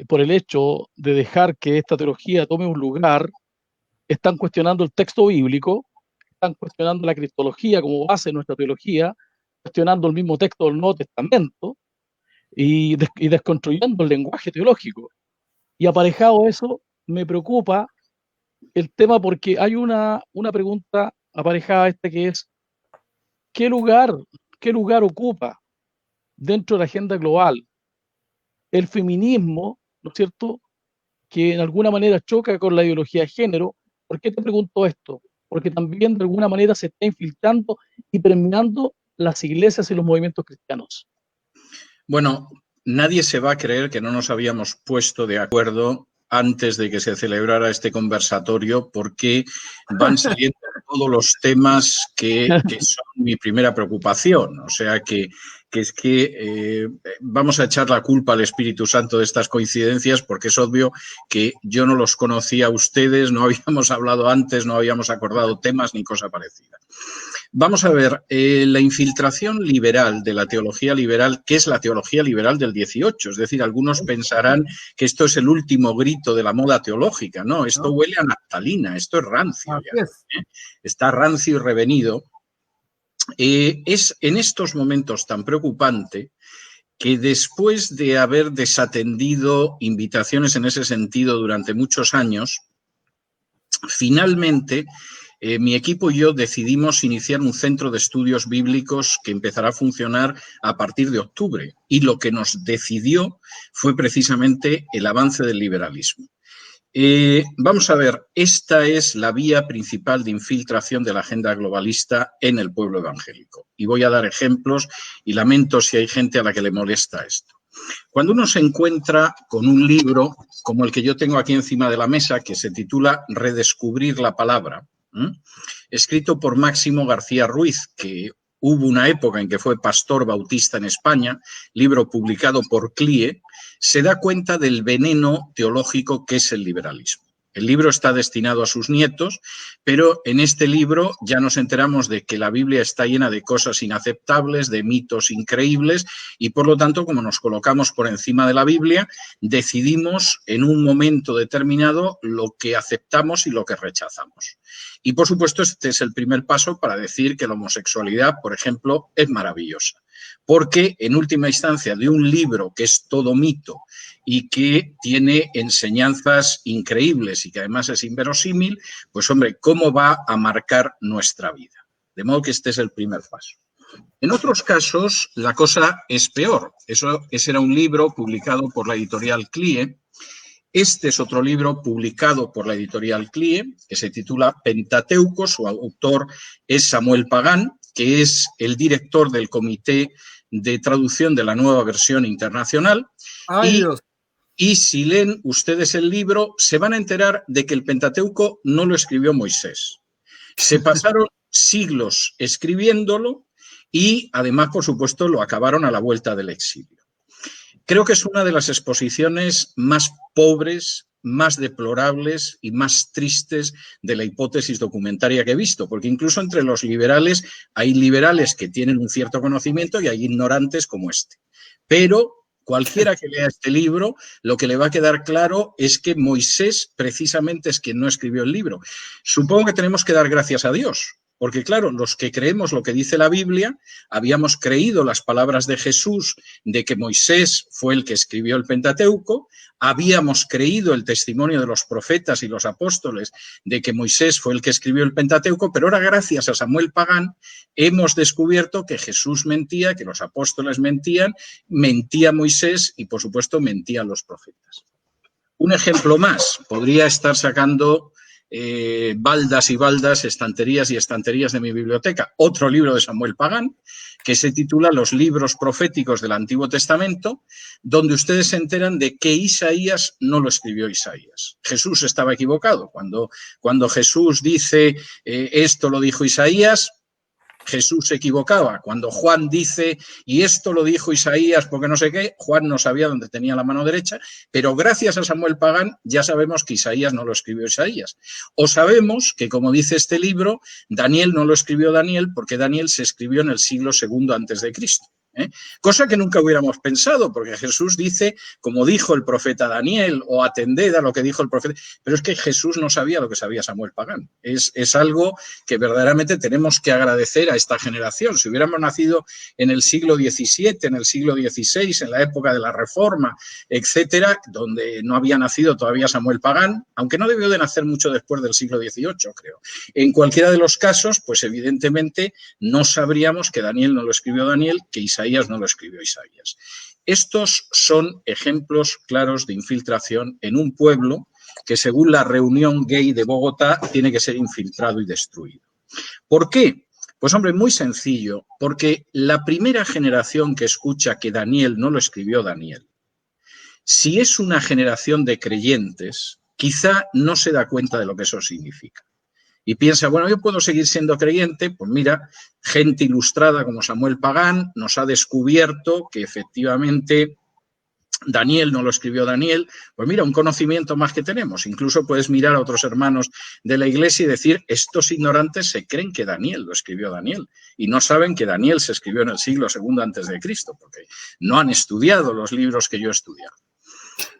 por el hecho de dejar que esta teología tome un lugar, están cuestionando el texto bíblico, están cuestionando la cristología como base de nuestra teología, cuestionando el mismo texto del Nuevo Testamento y desconstruyendo el lenguaje teológico. Y aparejado eso, me preocupa el tema porque hay una pregunta aparejada a esta que es ¿qué lugar ocupa dentro de la agenda global el feminismo, ¿no es cierto?, que en alguna manera choca con la ideología de género? ¿Por qué te pregunto esto? Porque también de alguna manera se está infiltrando y permeando las iglesias y los movimientos cristianos. Bueno, nadie se va a creer que no nos habíamos puesto de acuerdo antes de que se celebrara este conversatorio, porque van saliendo todos los temas que son mi primera preocupación. O sea que vamos a echar la culpa al Espíritu Santo de estas coincidencias, porque es obvio que yo no los conocía a ustedes, no habíamos hablado antes, no habíamos acordado temas ni cosa parecida. Vamos a ver, la infiltración liberal de la teología liberal, ¿qué es la teología liberal del 18? Es decir, algunos pensarán que esto es el último grito de la moda teológica. No, esto huele a naftalina, esto es rancio ya, está rancio y revenido. Es en estos momentos tan preocupante que después de haber desatendido invitaciones en ese sentido durante muchos años, finalmente mi equipo y yo decidimos iniciar un centro de estudios bíblicos que empezará a funcionar a partir de octubre, y lo que nos decidió fue precisamente el avance del liberalismo. Vamos a ver, esta es la vía principal de infiltración de la agenda globalista en el pueblo evangélico. Y voy a dar ejemplos y lamento si hay gente a la que le molesta esto. Cuando uno se encuentra con un libro como el que yo tengo aquí encima de la mesa, que se titula Redescubrir la palabra, escrito por Máximo García Ruiz, que hubo una época en que fue pastor bautista en España, libro publicado por CLIE, se da cuenta del veneno teológico que es el liberalismo. El libro está destinado a sus nietos, pero en este libro ya nos enteramos de que la Biblia está llena de cosas inaceptables, de mitos increíbles, y por lo tanto, como nos colocamos por encima de la Biblia, decidimos en un momento determinado lo que aceptamos y lo que rechazamos. Y por supuesto, este es el primer paso para decir que la homosexualidad, por ejemplo, es maravillosa. Porque en última instancia, de un libro que es todo mito y que tiene enseñanzas increíbles y que además es inverosímil, pues hombre, ¿cómo va a marcar nuestra vida? De modo que este es el primer paso. En otros casos, la cosa es peor. Ese era un libro publicado por la editorial CLIE. Este es otro libro publicado por la editorial CLIE, que se titula Pentateuco. Su autor es Samuel Pagán, que es el director del Comité de Traducción de la Nueva Versión Internacional. Y si leen ustedes el libro, se van a enterar de que el Pentateuco no lo escribió Moisés. Se pasaron siglos escribiéndolo y además, por supuesto, lo acabaron a la vuelta del exilio. Creo que es una de las exposiciones más pobres, más deplorables y más tristes de la hipótesis documentaria que he visto, porque incluso entre los liberales hay liberales que tienen un cierto conocimiento y hay ignorantes como este. Pero cualquiera que lea este libro, lo que le va a quedar claro es que Moisés precisamente es quien no escribió el libro. Supongo que tenemos que dar gracias a Dios, porque claro, los que creemos lo que dice la Biblia, habíamos creído las palabras de Jesús de que Moisés fue el que escribió el Pentateuco, habíamos creído el testimonio de los profetas y los apóstoles de que Moisés fue el que escribió el Pentateuco, pero ahora gracias a Samuel Pagán hemos descubierto que Jesús mentía, que los apóstoles mentían, mentía Moisés y por supuesto mentían los profetas. Un ejemplo más, podría estar sacando baldas y baldas, estanterías y estanterías de mi biblioteca. Otro libro de Samuel Pagán, que se titula Los libros proféticos del Antiguo Testamento, donde ustedes se enteran de que Isaías no lo escribió Isaías. Jesús estaba equivocado. Cuando Jesús dice esto lo dijo Isaías, Jesús se equivocaba. Cuando Juan dice, y esto lo dijo Isaías porque no sé qué, Juan no sabía dónde tenía la mano derecha, pero gracias a Samuel Pagán ya sabemos que Isaías no lo escribió Isaías. O sabemos que, como dice este libro, Daniel no lo escribió Daniel porque Daniel se escribió en el siglo II antes de Cristo. Cosa que nunca hubiéramos pensado, porque Jesús dice, como dijo el profeta Daniel, o atended a lo que dijo el profeta, pero es que Jesús no sabía lo que sabía Samuel Pagán. Es algo que verdaderamente tenemos que agradecer a esta generación. Si hubiéramos nacido en el siglo XVII, en el siglo XVI, en la época de la Reforma, etcétera, donde no había nacido todavía Samuel Pagán, aunque no debió de nacer mucho después del siglo XVIII, creo. En cualquiera de los casos, pues evidentemente no sabríamos que Daniel no lo escribió Daniel, que Isaías no lo escribió Isaías. Estos son ejemplos claros de infiltración en un pueblo que, según la Reunión Gay de Bogotá, tiene que ser infiltrado y destruido. ¿Por qué? Pues hombre, muy sencillo, porque la primera generación que escucha que Daniel no lo escribió Daniel, si es una generación de creyentes, quizá no se da cuenta de lo que eso significa. Y piensa, bueno, yo puedo seguir siendo creyente, pues mira, gente ilustrada como Samuel Pagán nos ha descubierto que efectivamente Daniel no lo escribió Daniel, pues mira, un conocimiento más que tenemos. Incluso puedes mirar a otros hermanos de la iglesia y decir, estos ignorantes se creen que Daniel lo escribió Daniel y no saben que Daniel se escribió en el siglo II antes de Cristo, porque no han estudiado los libros que yo he estudiado.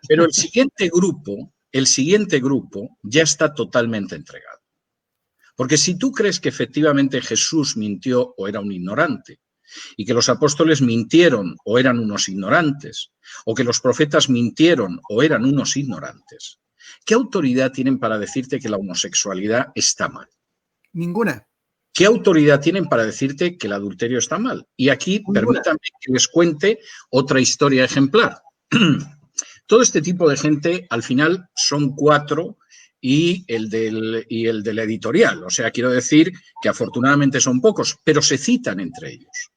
Pero el siguiente grupo ya está totalmente entregado. Porque si tú crees que efectivamente Jesús mintió o era un ignorante, y que los apóstoles mintieron o eran unos ignorantes, o que los profetas mintieron o eran unos ignorantes, ¿qué autoridad tienen para decirte que la homosexualidad está mal? Ninguna. ¿Qué autoridad tienen para decirte que el adulterio está mal? Y aquí permítanme que les cuente otra historia ejemplar. Todo este tipo de gente, al final, son cuatro y el de la editorial. O sea, quiero decir que afortunadamente son pocos, pero se citan entre ellos.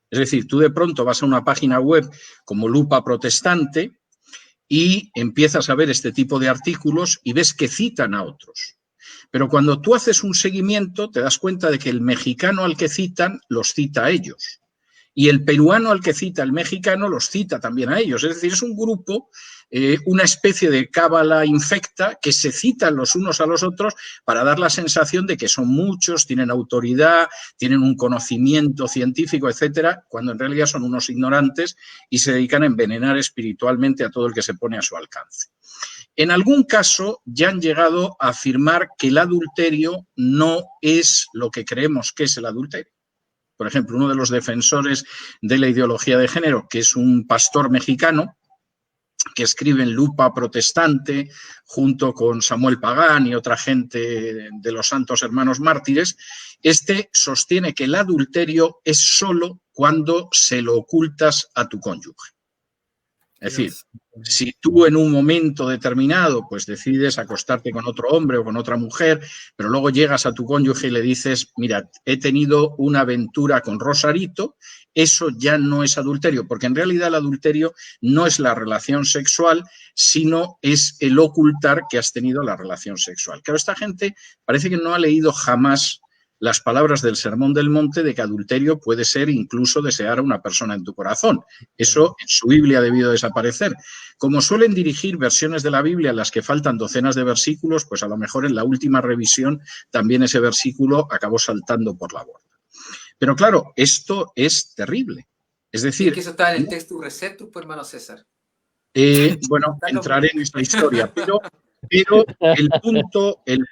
Es decir, tú de pronto vas a una página web como Lupa Protestante y empiezas a ver este tipo de artículos y ves que citan a otros. Pero cuando tú haces un seguimiento te das cuenta de que el mexicano al que citan los cita a ellos. Y el peruano al que cita el mexicano los cita también a ellos. Es decir, es un grupo, una especie de cábala infecta que se citan los unos a los otros para dar la sensación de que son muchos, tienen autoridad, tienen un conocimiento científico, etcétera, cuando en realidad son unos ignorantes y se dedican a envenenar espiritualmente a todo el que se pone a su alcance. En algún caso ya han llegado a afirmar que el adulterio no es lo que creemos que es el adulterio. Por ejemplo, uno de los defensores de la ideología de género, que es un pastor mexicano, que escribe en Lupa Protestante, junto con Samuel Pagán y otra gente de los Santos Hermanos Mártires, este sostiene que el adulterio es solo cuando se lo ocultas a tu cónyuge. Es decir, si tú en un momento determinado pues decides acostarte con otro hombre o con otra mujer, pero luego llegas a tu cónyuge y le dices, mira, he tenido una aventura con Rosarito, eso ya no es adulterio, porque en realidad el adulterio no es la relación sexual, sino es el ocultar que has tenido la relación sexual. Claro, esta gente parece que no ha leído jamás las palabras del Sermón del Monte de que adulterio puede ser incluso desear a una persona en tu corazón. Eso en su Biblia ha debido desaparecer. Como suelen dirigir versiones de la Biblia en las que faltan docenas de versículos, pues a lo mejor en la última revisión también ese versículo acabó saltando por la borda. Pero claro, esto es terrible. Es decir... Es que eso está en el texto Receptus, pues, hermano César. Bueno, entraré en esa historia, pero el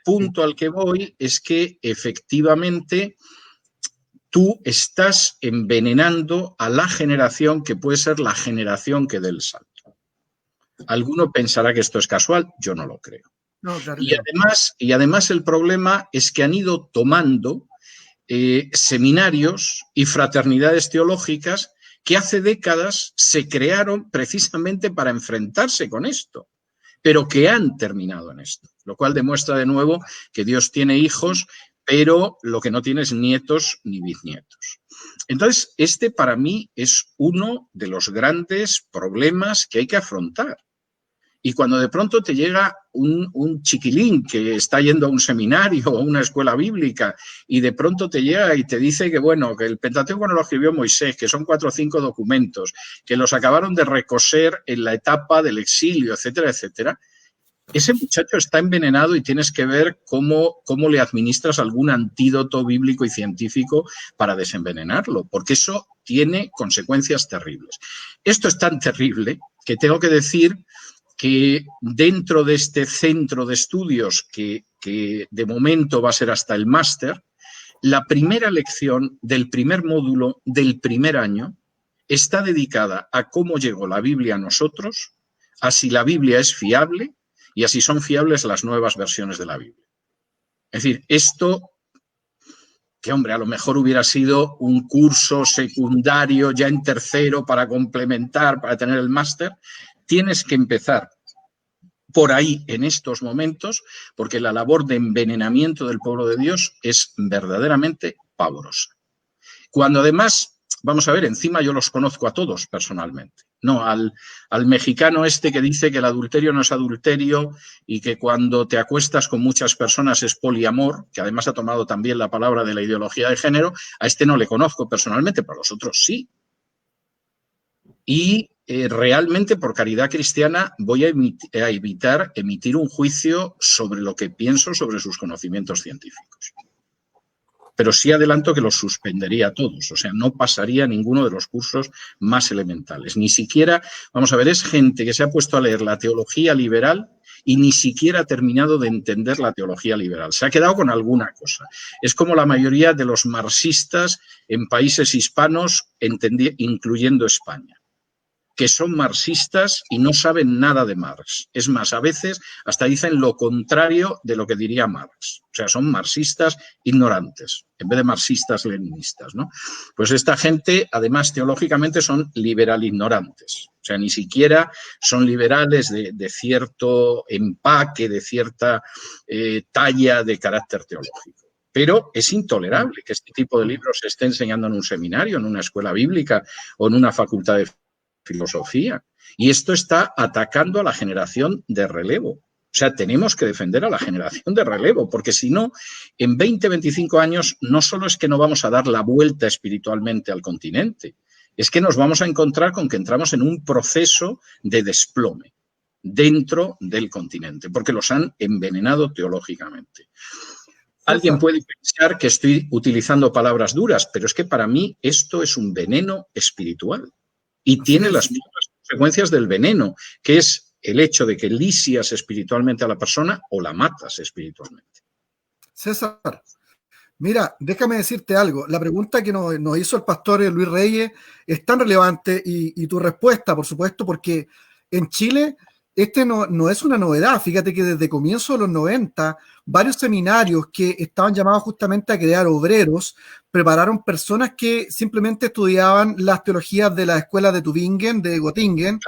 punto al que voy es que efectivamente tú estás envenenando a la generación que puede ser la generación que dé el salto. Alguno pensará que esto es casual, yo no lo creo. No, claro. Y además el problema es que han ido tomando seminarios y fraternidades teológicas que hace décadas se crearon precisamente para enfrentarse con esto, pero que han terminado en esto, lo cual demuestra de nuevo que Dios tiene hijos, pero lo que no tiene es nietos ni bisnietos. Entonces, este para mí es uno de los grandes problemas que hay que afrontar. Y cuando de pronto te llega un chiquilín que está yendo a un seminario o a una escuela bíblica y de pronto te llega y te dice que, bueno, que el Pentateuco no lo escribió Moisés, que son 4 o 5 documentos, que los acabaron de recoser en la etapa del exilio, etcétera, etcétera, ese muchacho está envenenado y tienes que ver cómo le administras algún antídoto bíblico y científico para desenvenenarlo, porque eso tiene consecuencias terribles. Esto es tan terrible que tengo que decir que dentro de este centro de estudios que de momento va a ser hasta el máster, la primera lección del primer módulo del primer año está dedicada a cómo llegó la Biblia a nosotros, a si la Biblia es fiable y a si son fiables las nuevas versiones de la Biblia. Es decir, esto, que hombre, a lo mejor hubiera sido un curso secundario ya en tercero para complementar, para tener el máster, tienes que empezar por ahí en estos momentos, porque la labor de envenenamiento del pueblo de Dios es verdaderamente pavorosa. Cuando además, vamos a ver, encima yo los conozco a todos personalmente. No, al mexicano este que dice que el adulterio no es adulterio y que cuando te acuestas con muchas personas es poliamor, que además ha tomado también la palabra de la ideología de género, a este no le conozco personalmente, pero a los otros sí. Y realmente, por caridad cristiana, voy a evitar emitir un juicio sobre lo que pienso sobre sus conocimientos científicos. Pero sí adelanto que los suspendería a todos, o sea, no pasaría ninguno de los cursos más elementales. Ni siquiera, vamos a ver, es gente que se ha puesto a leer la teología liberal y ni siquiera ha terminado de entender la teología liberal. Se ha quedado con alguna cosa. Es como la mayoría de los marxistas en países hispanos, incluyendo España, que son marxistas y no saben nada de Marx. Es más, a veces hasta dicen lo contrario de lo que diría Marx. O sea, son marxistas ignorantes, en vez de marxistas leninistas, ¿no? Pues esta gente, además, teológicamente son liberal ignorantes. O sea, ni siquiera son liberales de cierto empaque, de cierta talla de carácter teológico. Pero es intolerable que este tipo de libros se esté enseñando en un seminario, en una escuela bíblica o en una facultad de filosofía. Y esto está atacando a la generación de relevo. O sea, tenemos que defender a la generación de relevo, porque si no, en 20, 25 años no solo es que no vamos a dar la vuelta espiritualmente al continente, es que nos vamos a encontrar con que entramos en un proceso de desplome dentro del continente, porque los han envenenado teológicamente. Alguien puede pensar que estoy utilizando palabras duras, pero es que para mí esto es un veneno espiritual y tiene las mismas consecuencias del veneno, que es el hecho de que lisias espiritualmente a la persona o la matas espiritualmente. César, mira, déjame decirte algo. La pregunta que nos hizo el pastor Luis Reyes es tan relevante y tu respuesta, por supuesto, porque en Chile no es una novedad. Fíjate que desde comienzos de los 90, varios seminarios que estaban llamados justamente a crear obreros, prepararon personas que simplemente estudiaban las teologías de la escuela de Tübingen, de Göttingen.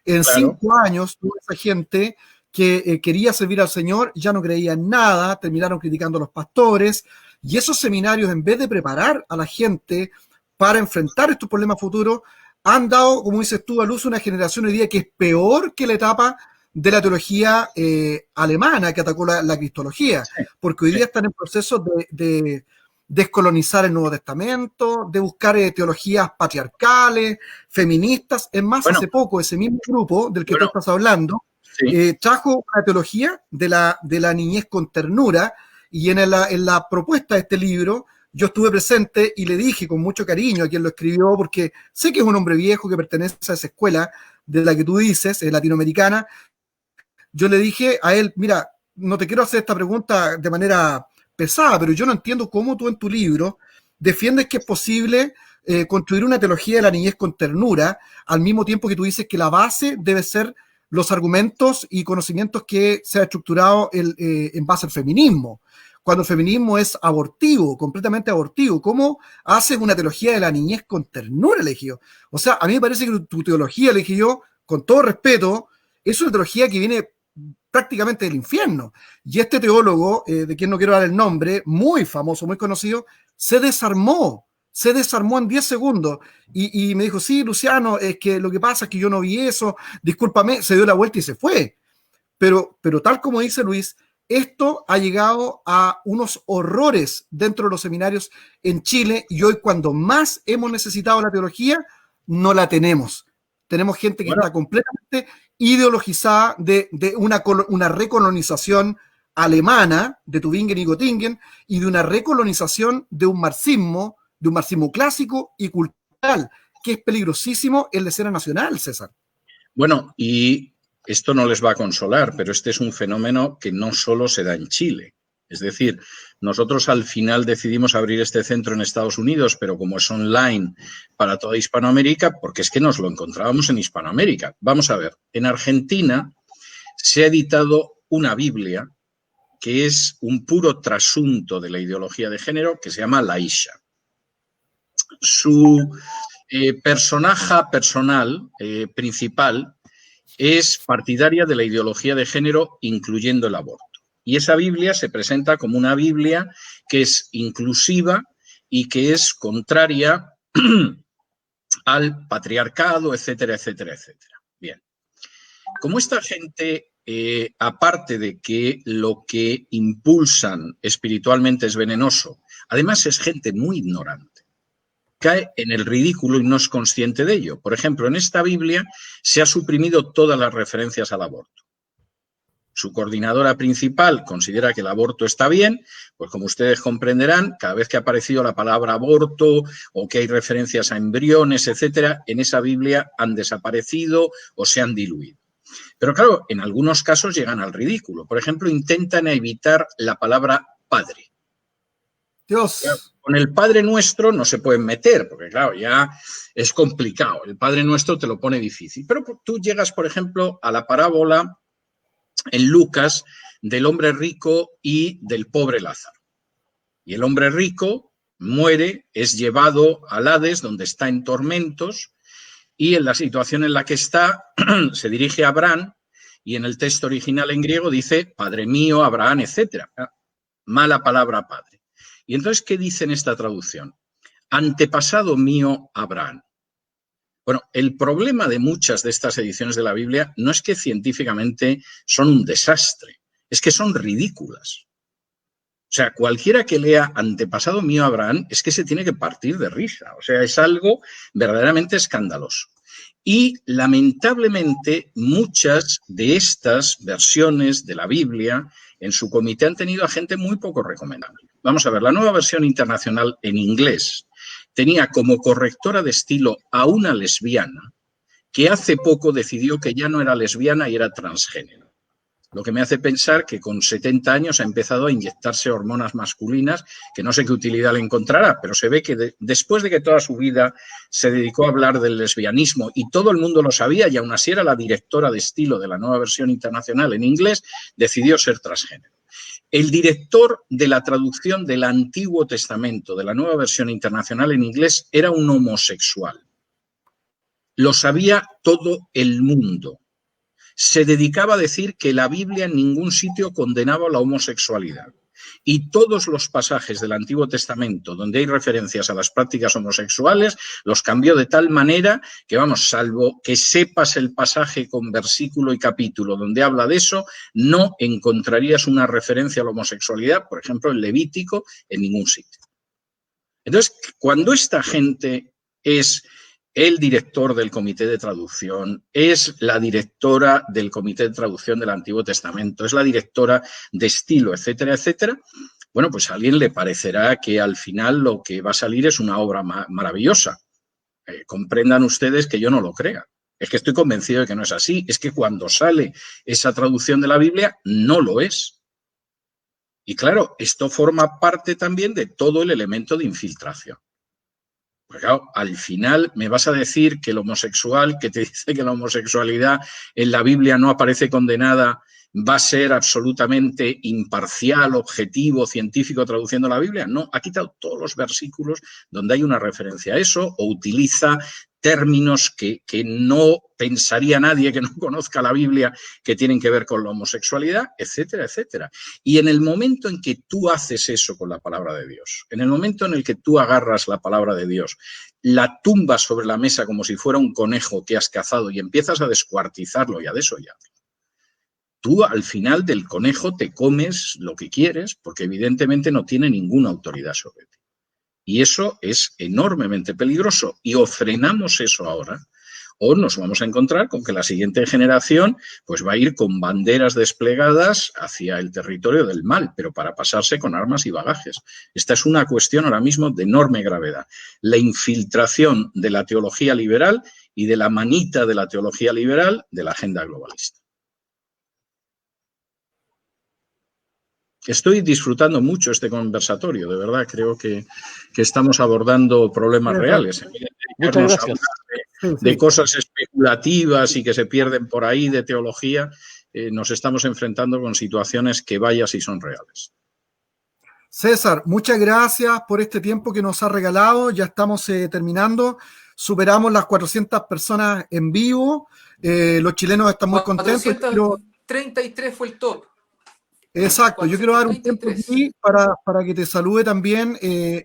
En 5 años, tuvo esa gente que quería servir al Señor, ya no creía en nada, terminaron criticando a los pastores, y esos seminarios, en vez de preparar a la gente para enfrentar estos problemas futuros, han dado, como dices tú, a luz una generación hoy día que es peor que la etapa de la teología alemana que atacó la cristología, porque hoy día están en proceso de descolonizar el Nuevo Testamento, de buscar teologías patriarcales, feministas. Es más, hace poco ese mismo grupo del que tú estás hablando trajo una teología de la niñez con ternura, y en la propuesta de este libro yo estuve presente y le dije con mucho cariño a quien lo escribió, porque sé que es un hombre viejo que pertenece a esa escuela de la que tú dices, latinoamericana. Yo le dije a él, mira, no te quiero hacer esta pregunta de manera pesada, pero yo no entiendo cómo tú en tu libro defiendes que es posible construir una teología de la niñez con ternura, al mismo tiempo que tú dices que la base debe ser los argumentos y conocimientos que se ha estructurado en base al feminismo, cuando el feminismo es abortivo, completamente abortivo. ¿Cómo haces una teología de la niñez con ternura, le dije yo? O sea, a mí me parece que tu teología, le dije yo, con todo respeto, es una teología que viene prácticamente del infierno. Y este teólogo, de quien no quiero dar el nombre, muy famoso, muy conocido, se desarmó en 10 segundos y me dijo, sí, Luciano, es que lo que pasa es que yo no vi eso, discúlpame, se dio la vuelta y se fue. Pero tal como dice Luis, esto ha llegado a unos horrores dentro de los seminarios en Chile, y hoy, cuando más hemos necesitado la teología, no la tenemos. Tenemos gente que está completamente ideologizada de una recolonización alemana de Tübingen y Göttingen, y de una recolonización de un marxismo clásico y cultural, que es peligrosísimo en la escena nacional, César. Bueno, y esto no les va a consolar, pero este es un fenómeno que no solo se da en Chile. Es decir, nosotros al final decidimos abrir este centro en Estados Unidos, pero como es online para toda Hispanoamérica, porque es que nos lo encontrábamos en Hispanoamérica. Vamos a ver, en Argentina se ha editado una Biblia que es un puro trasunto de la ideología de género, que se llama La Isha. Su personaje personal principal es partidaria de la ideología de género, incluyendo el aborto. Y esa Biblia se presenta como una Biblia que es inclusiva y que es contraria al patriarcado, etcétera, etcétera, etcétera. Bien. Como esta gente, aparte de que lo que impulsan espiritualmente es venenoso, además es gente muy ignorante, cae en el ridículo y no es consciente de ello. Por ejemplo, en esta Biblia se ha suprimido todas las referencias al aborto. Su coordinadora principal considera que el aborto está bien, pues como ustedes comprenderán, cada vez que ha aparecido la palabra aborto o que hay referencias a embriones, etcétera, en esa Biblia han desaparecido o se han diluido. Pero claro, en algunos casos llegan al ridículo. Por ejemplo, intentan evitar la palabra padre. Dios. Claro, con el Padre Nuestro no se pueden meter, porque claro, ya es complicado. El Padre Nuestro te lo pone difícil. Pero tú llegas, por ejemplo, a la parábola en Lucas del hombre rico y del pobre Lázaro. Y el hombre rico muere, es llevado al Hades, donde está en tormentos, y en la situación en la que está, se dirige a Abraham, y en el texto original en griego dice, Padre mío, Abraham, etc. Mala palabra padre. Y entonces, ¿qué dice en esta traducción? Antepasado mío, Abraham. Bueno, el problema de muchas de estas ediciones de la Biblia no es que científicamente son un desastre, es que son ridículas. O sea, cualquiera que lea Antepasado mío Abraham es que se tiene que partir de risa. O sea, es algo verdaderamente escandaloso. Y lamentablemente muchas de estas versiones de la Biblia en su comité han tenido a gente muy poco recomendable. Vamos a ver, la nueva versión internacional en inglés tenía como correctora de estilo a una lesbiana que hace poco decidió que ya no era lesbiana y era transgénero. Lo que me hace pensar que con 70 años ha empezado a inyectarse hormonas masculinas, que no sé qué utilidad le encontrará, pero se ve que después de que toda su vida se dedicó a hablar del lesbianismo y todo el mundo lo sabía y aún así era la directora de estilo de la nueva versión internacional en inglés, decidió ser transgénero. El director de la traducción del Antiguo Testamento de la nueva versión internacional en inglés era un homosexual. Lo sabía todo el mundo. Se dedicaba a decir que la Biblia en ningún sitio condenaba la homosexualidad. Y todos los pasajes del Antiguo Testamento donde hay referencias a las prácticas homosexuales los cambió de tal manera que, vamos, salvo que sepas el pasaje con versículo y capítulo donde habla de eso, no encontrarías una referencia a la homosexualidad, por ejemplo, en Levítico, en ningún sitio. Entonces, cuando esta gente es el director del comité de traducción, es la directora del comité de traducción del Antiguo Testamento, es la directora de estilo, etcétera, etcétera, bueno, pues a alguien le parecerá que al final lo que va a salir es una obra maravillosa. Comprendan ustedes que yo no lo crea. Es que estoy convencido de que no es así. Es que cuando sale esa traducción de la Biblia, no lo es. Y claro, esto forma parte también de todo el elemento de infiltración. Pues claro, al final me vas a decir que el homosexual, que te dice que la homosexualidad en la Biblia no aparece condenada, va a ser absolutamente imparcial, objetivo, científico traduciendo la Biblia. No, ha quitado todos los versículos donde hay una referencia a eso o utiliza términos que no pensaría nadie que no conozca la Biblia que tienen que ver con la homosexualidad, etcétera, etcétera. Y en el momento en que tú haces eso con la palabra de Dios, en el momento en el que tú agarras la palabra de Dios, la tumbas sobre la mesa como si fuera un conejo que has cazado y empiezas a descuartizarlo y a desollarlo, tú al final del conejo te comes lo que quieres porque evidentemente no tiene ninguna autoridad sobre ti. Y eso es enormemente peligroso. Y o frenamos eso ahora, o nos vamos a encontrar con que la siguiente generación pues va a ir con banderas desplegadas hacia el territorio del mal, pero para pasarse con armas y bagajes. Esta es una cuestión ahora mismo de enorme gravedad. La infiltración de la teología liberal y de la manita de la teología liberal de la agenda globalista. Estoy disfrutando mucho este conversatorio, de verdad, creo que estamos abordando problemas reales. Muchas gracias. De cosas especulativas y que se pierden por ahí de teología, nos estamos enfrentando con situaciones que vaya si son reales. César, muchas gracias por este tiempo que nos ha regalado. Ya estamos terminando. Superamos las 400 personas en vivo. Los chilenos están muy contentos. 433 fue el top. Exacto, yo quiero dar un tiempo aquí para que te salude también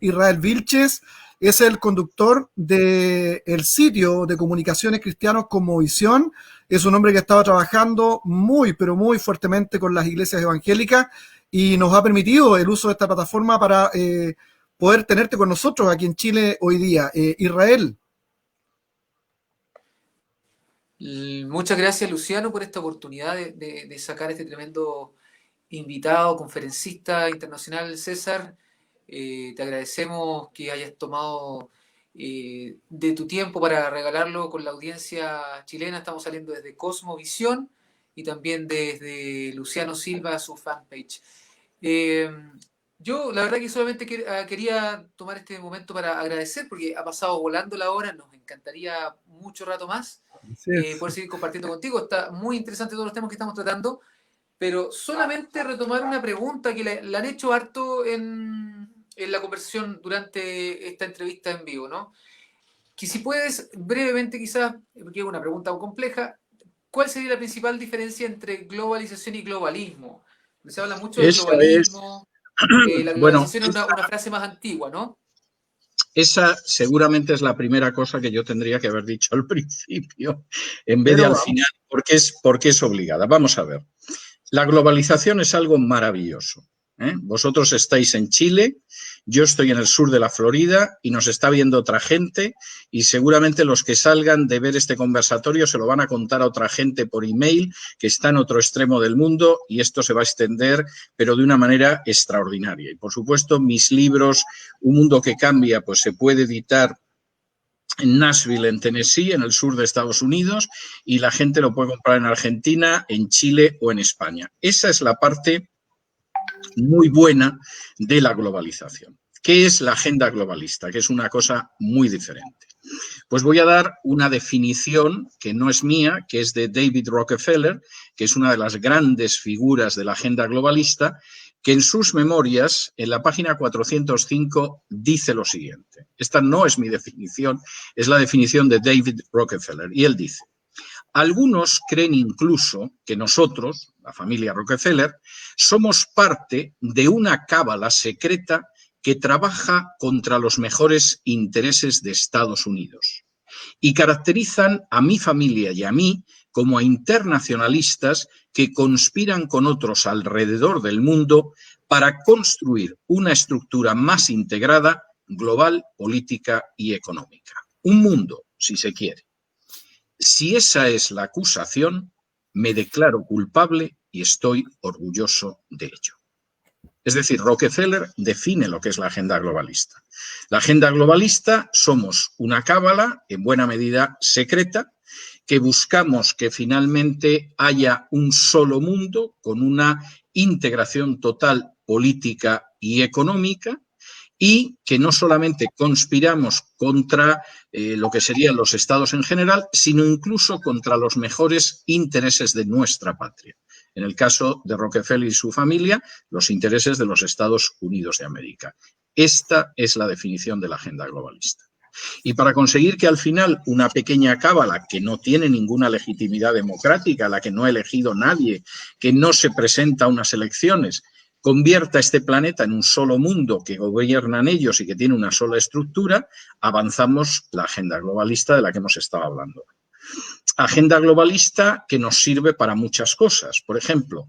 Israel Vilches, es el conductor del sitio de comunicaciones cristianos Cosmovisión, es un hombre que estaba trabajando muy, pero muy fuertemente con las iglesias evangélicas y nos ha permitido el uso de esta plataforma para poder tenerte con nosotros aquí en Chile hoy día. Israel. Muchas gracias, Luciano, por esta oportunidad de sacar este tremendo invitado, conferencista internacional, César. Te agradecemos que hayas tomado de tu tiempo para regalarlo con la audiencia chilena. Estamos saliendo desde Cosmovisión y también desde Luciano Silva, su fanpage. Yo la verdad que solamente quería tomar este momento para agradecer porque ha pasado volando la hora, nos encantaría mucho rato más poder seguir compartiendo contigo. Está muy interesante todos los temas que estamos tratando. Pero solamente retomar una pregunta que le han hecho harto en la conversación durante esta entrevista en vivo, ¿no? Que si puedes, brevemente quizás, porque es una pregunta compleja, ¿cuál sería la principal diferencia entre globalización y globalismo? Se habla mucho del globalismo, la globalización es una frase más antigua, ¿no? Esa seguramente es la primera cosa que yo tendría que haber dicho al principio, en vez de al final, porque es obligada. Vamos a ver. La globalización es algo maravilloso. Vosotros estáis en Chile, yo estoy en el sur de la Florida y nos está viendo otra gente y seguramente los que salgan de ver este conversatorio se lo van a contar a otra gente por email que está en otro extremo del mundo y esto se va a extender, pero de una manera extraordinaria. Y por supuesto, mis libros, Un mundo que cambia, pues se puede editar en Nashville, en Tennessee, en el sur de Estados Unidos, y la gente lo puede comprar en Argentina, en Chile o en España. Esa es la parte muy buena de la globalización. ¿Qué es la agenda globalista? Que es una cosa muy diferente. Pues voy a dar una definición que no es mía, que es de David Rockefeller, que es una de las grandes figuras de la agenda globalista, que en sus memorias, en la página 405, dice lo siguiente. Esta no es mi definición, es la definición de David Rockefeller. Y él dice: algunos creen incluso que nosotros, la familia Rockefeller, somos parte de una cábala secreta que trabaja contra los mejores intereses de Estados Unidos y caracterizan a mi familia y a mí como a internacionalistas que conspiran con otros alrededor del mundo para construir una estructura más integrada, global, política y económica. Un mundo, si se quiere. Si esa es la acusación, me declaro culpable y estoy orgulloso de ello. Es decir, Rockefeller define lo que es la agenda globalista. La agenda globalista somos una cábala, en buena medida secreta, que buscamos que finalmente haya un solo mundo con una integración total política y económica, y que no solamente conspiramos contra lo que serían los estados en general, sino incluso contra los mejores intereses de nuestra patria. En el caso de Rockefeller y su familia, los intereses de los Estados Unidos de América. Esta es la definición de la agenda globalista. Y para conseguir que al final una pequeña cábala que no tiene ninguna legitimidad democrática, a la que no ha elegido nadie, que no se presenta a unas elecciones, convierta este planeta en un solo mundo que gobiernan ellos y que tiene una sola estructura, avanzamos la agenda globalista de la que hemos estado hablando. Agenda globalista que nos sirve para muchas cosas. Por ejemplo,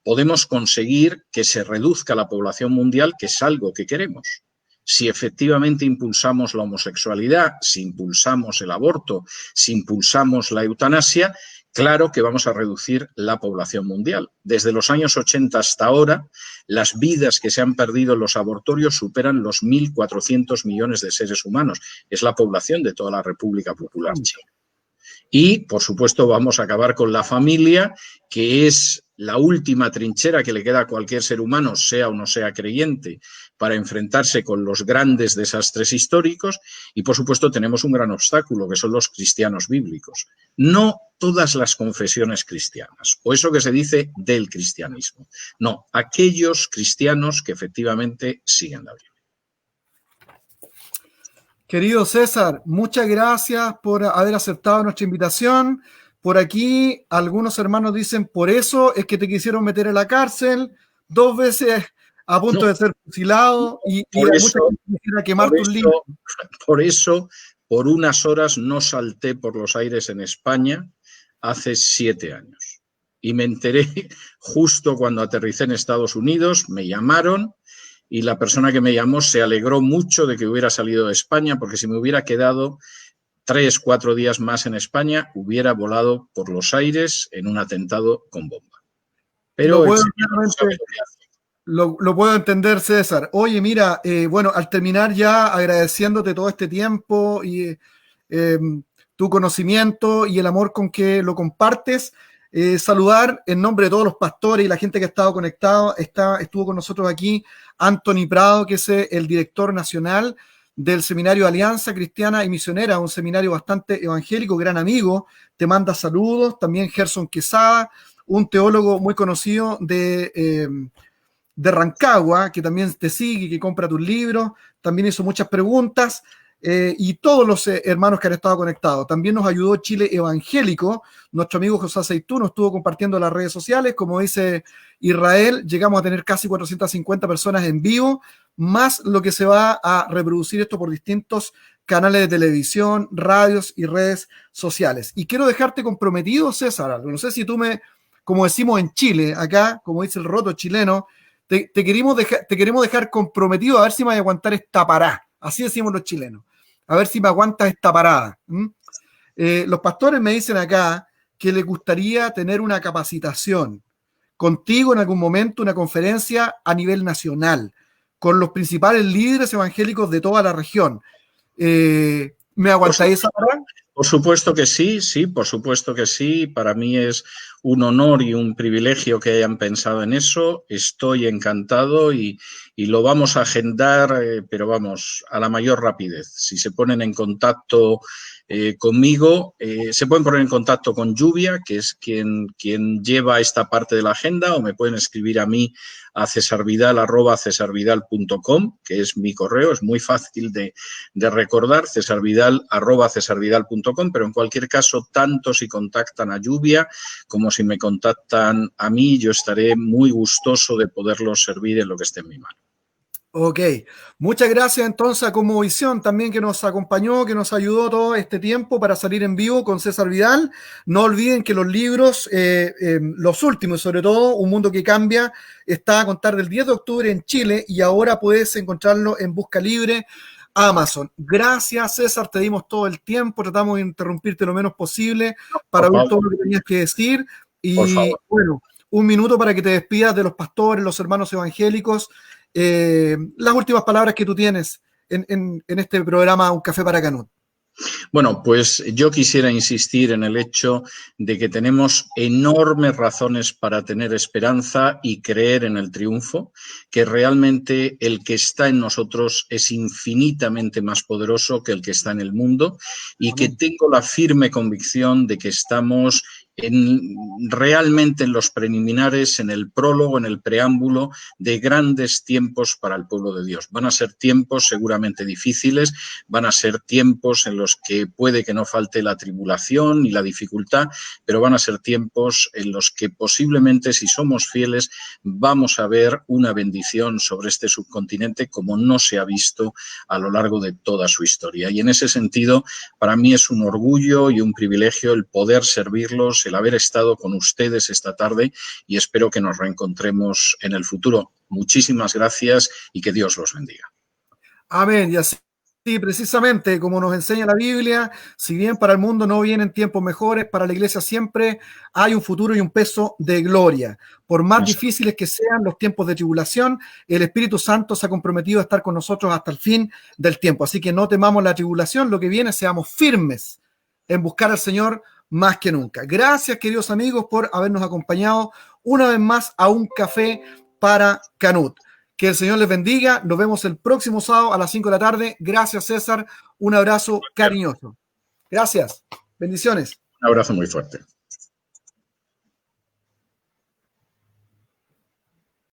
podemos conseguir que se reduzca la población mundial, que es algo que queremos. Si efectivamente impulsamos la homosexualidad, si impulsamos el aborto, si impulsamos la eutanasia, claro que vamos a reducir la población mundial. Desde los años 80 hasta ahora, las vidas que se han perdido en los abortorios superan los 1.400 millones de seres humanos. Es la población de toda la República Popular China. Y, por supuesto, vamos a acabar con la familia, que es la última trinchera que le queda a cualquier ser humano, sea o no sea creyente, para enfrentarse con los grandes desastres históricos. Y, por supuesto, tenemos un gran obstáculo, que son los cristianos bíblicos. No todas las confesiones cristianas, o eso que se dice del cristianismo. No, aquellos cristianos que efectivamente siguen la Biblia. Querido César, muchas gracias por haber aceptado nuestra invitación. Por aquí algunos hermanos dicen, por eso es que te quisieron meter en la cárcel, 2 veces a punto de ser fusilado y mucha gente quisiera quemar tus libros. Por eso, por unas horas no salté por los aires en España hace 7 años. Y me enteré justo cuando aterricé en Estados Unidos, me llamaron. Y la persona que me llamó se alegró mucho de que hubiera salido de España, porque si me hubiera quedado 3, 4 días más en España, hubiera volado por los aires en un atentado con bomba. Pero lo puedo entender, César. Oye, mira, bueno, al terminar ya agradeciéndote todo este tiempo y tu conocimiento y el amor con que lo compartes, saludar en nombre de todos los pastores y la gente que ha estado conectado. Estuvo con nosotros aquí Anthony Prado, que es el director nacional del Seminario Alianza Cristiana y Misionera, un seminario bastante evangélico, gran amigo, te manda saludos. También Gerson Quesada, un teólogo muy conocido de Rancagua, que también te sigue, que compra tus libros, también hizo muchas preguntas. Y todos los hermanos que han estado conectados. También nos ayudó Chile Evangélico, nuestro amigo José Aceituno estuvo compartiendo en las redes sociales. Como dice Israel, llegamos a tener casi 450 personas en vivo, más lo que se va a reproducir esto por distintos canales de televisión, radios y redes sociales. Y quiero dejarte comprometido, César, no sé si tú como decimos en Chile, acá, como dice el roto chileno, te queremos dejar comprometido a ver si me voy a aguantar esta parada. Así decimos los chilenos. A ver si me aguantas esta parada. Los pastores me dicen acá que les gustaría tener una capacitación contigo en algún momento, una conferencia a nivel nacional, con los principales líderes evangélicos de toda la región. ¿Me aguantáis esa parada? Por supuesto que sí, por supuesto que sí. Para mí es un honor y un privilegio que hayan pensado en eso. Estoy encantado y lo vamos a agendar, pero vamos, a la mayor rapidez. Si se ponen en contacto conmigo, se pueden poner en contacto con Lluvia, que es quien lleva esta parte de la agenda, o me pueden escribir a mí a cesarvidal@cesarvidal.com, que es mi correo, es muy fácil de recordar, cesarvidal@cesarvidal.com, pero en cualquier caso, tanto si contactan a Lluvia como si me contactan a mí, yo estaré muy gustoso de poderlos servir en lo que esté en mi mano. Ok, muchas gracias entonces a Cosmovisión también, que nos acompañó, que nos ayudó todo este tiempo para salir en vivo con César Vidal. No olviden que los libros, los últimos, sobre todo Un Mundo que Cambia, está a contar del 10 de octubre en Chile y ahora puedes encontrarlo en Busca Libre, Amazon. Gracias, César, te dimos todo el tiempo, tratamos de interrumpirte lo menos posible para oír todo lo que tenías que decir. Y bueno, un minuto para que te despidas de los pastores, los hermanos evangélicos. Las últimas palabras que tú tienes en este programa Un Café para Canut. Bueno, pues yo quisiera insistir en el hecho de que tenemos enormes razones para tener esperanza y creer en el triunfo, que realmente el que está en nosotros es infinitamente más poderoso que el que está en el mundo y que tengo la firme convicción de que estamos realmente en los preliminares, en el prólogo, en el preámbulo de grandes tiempos para el pueblo de Dios. Van a ser tiempos seguramente difíciles, van a ser tiempos en los que puede que no falte la tribulación y la dificultad, pero van a ser tiempos en los que posiblemente, si somos fieles, vamos a ver una bendición sobre este subcontinente como no se ha visto a lo largo de toda su historia. Y en ese sentido, para mí es un orgullo y un privilegio el poder servirlos, el haber estado con ustedes esta tarde y espero que nos reencontremos en el futuro. Muchísimas gracias y que Dios los bendiga. Amén. Y así precisamente como nos enseña la Biblia, si bien para el mundo no vienen tiempos mejores, para la iglesia siempre hay un futuro y un peso de gloria. Por más difíciles que sean los tiempos de tribulación, el Espíritu Santo se ha comprometido a estar con nosotros hasta el fin del tiempo. Así que no temamos la tribulación, lo que viene, seamos firmes en buscar al Señor más que nunca. Gracias, queridos amigos, por habernos acompañado una vez más a Un Café para Canut. Que el Señor les bendiga. Nos vemos el próximo sábado a las 5 de la tarde. Gracias, César. Un abrazo cariñoso. Gracias. Bendiciones. Un abrazo muy fuerte.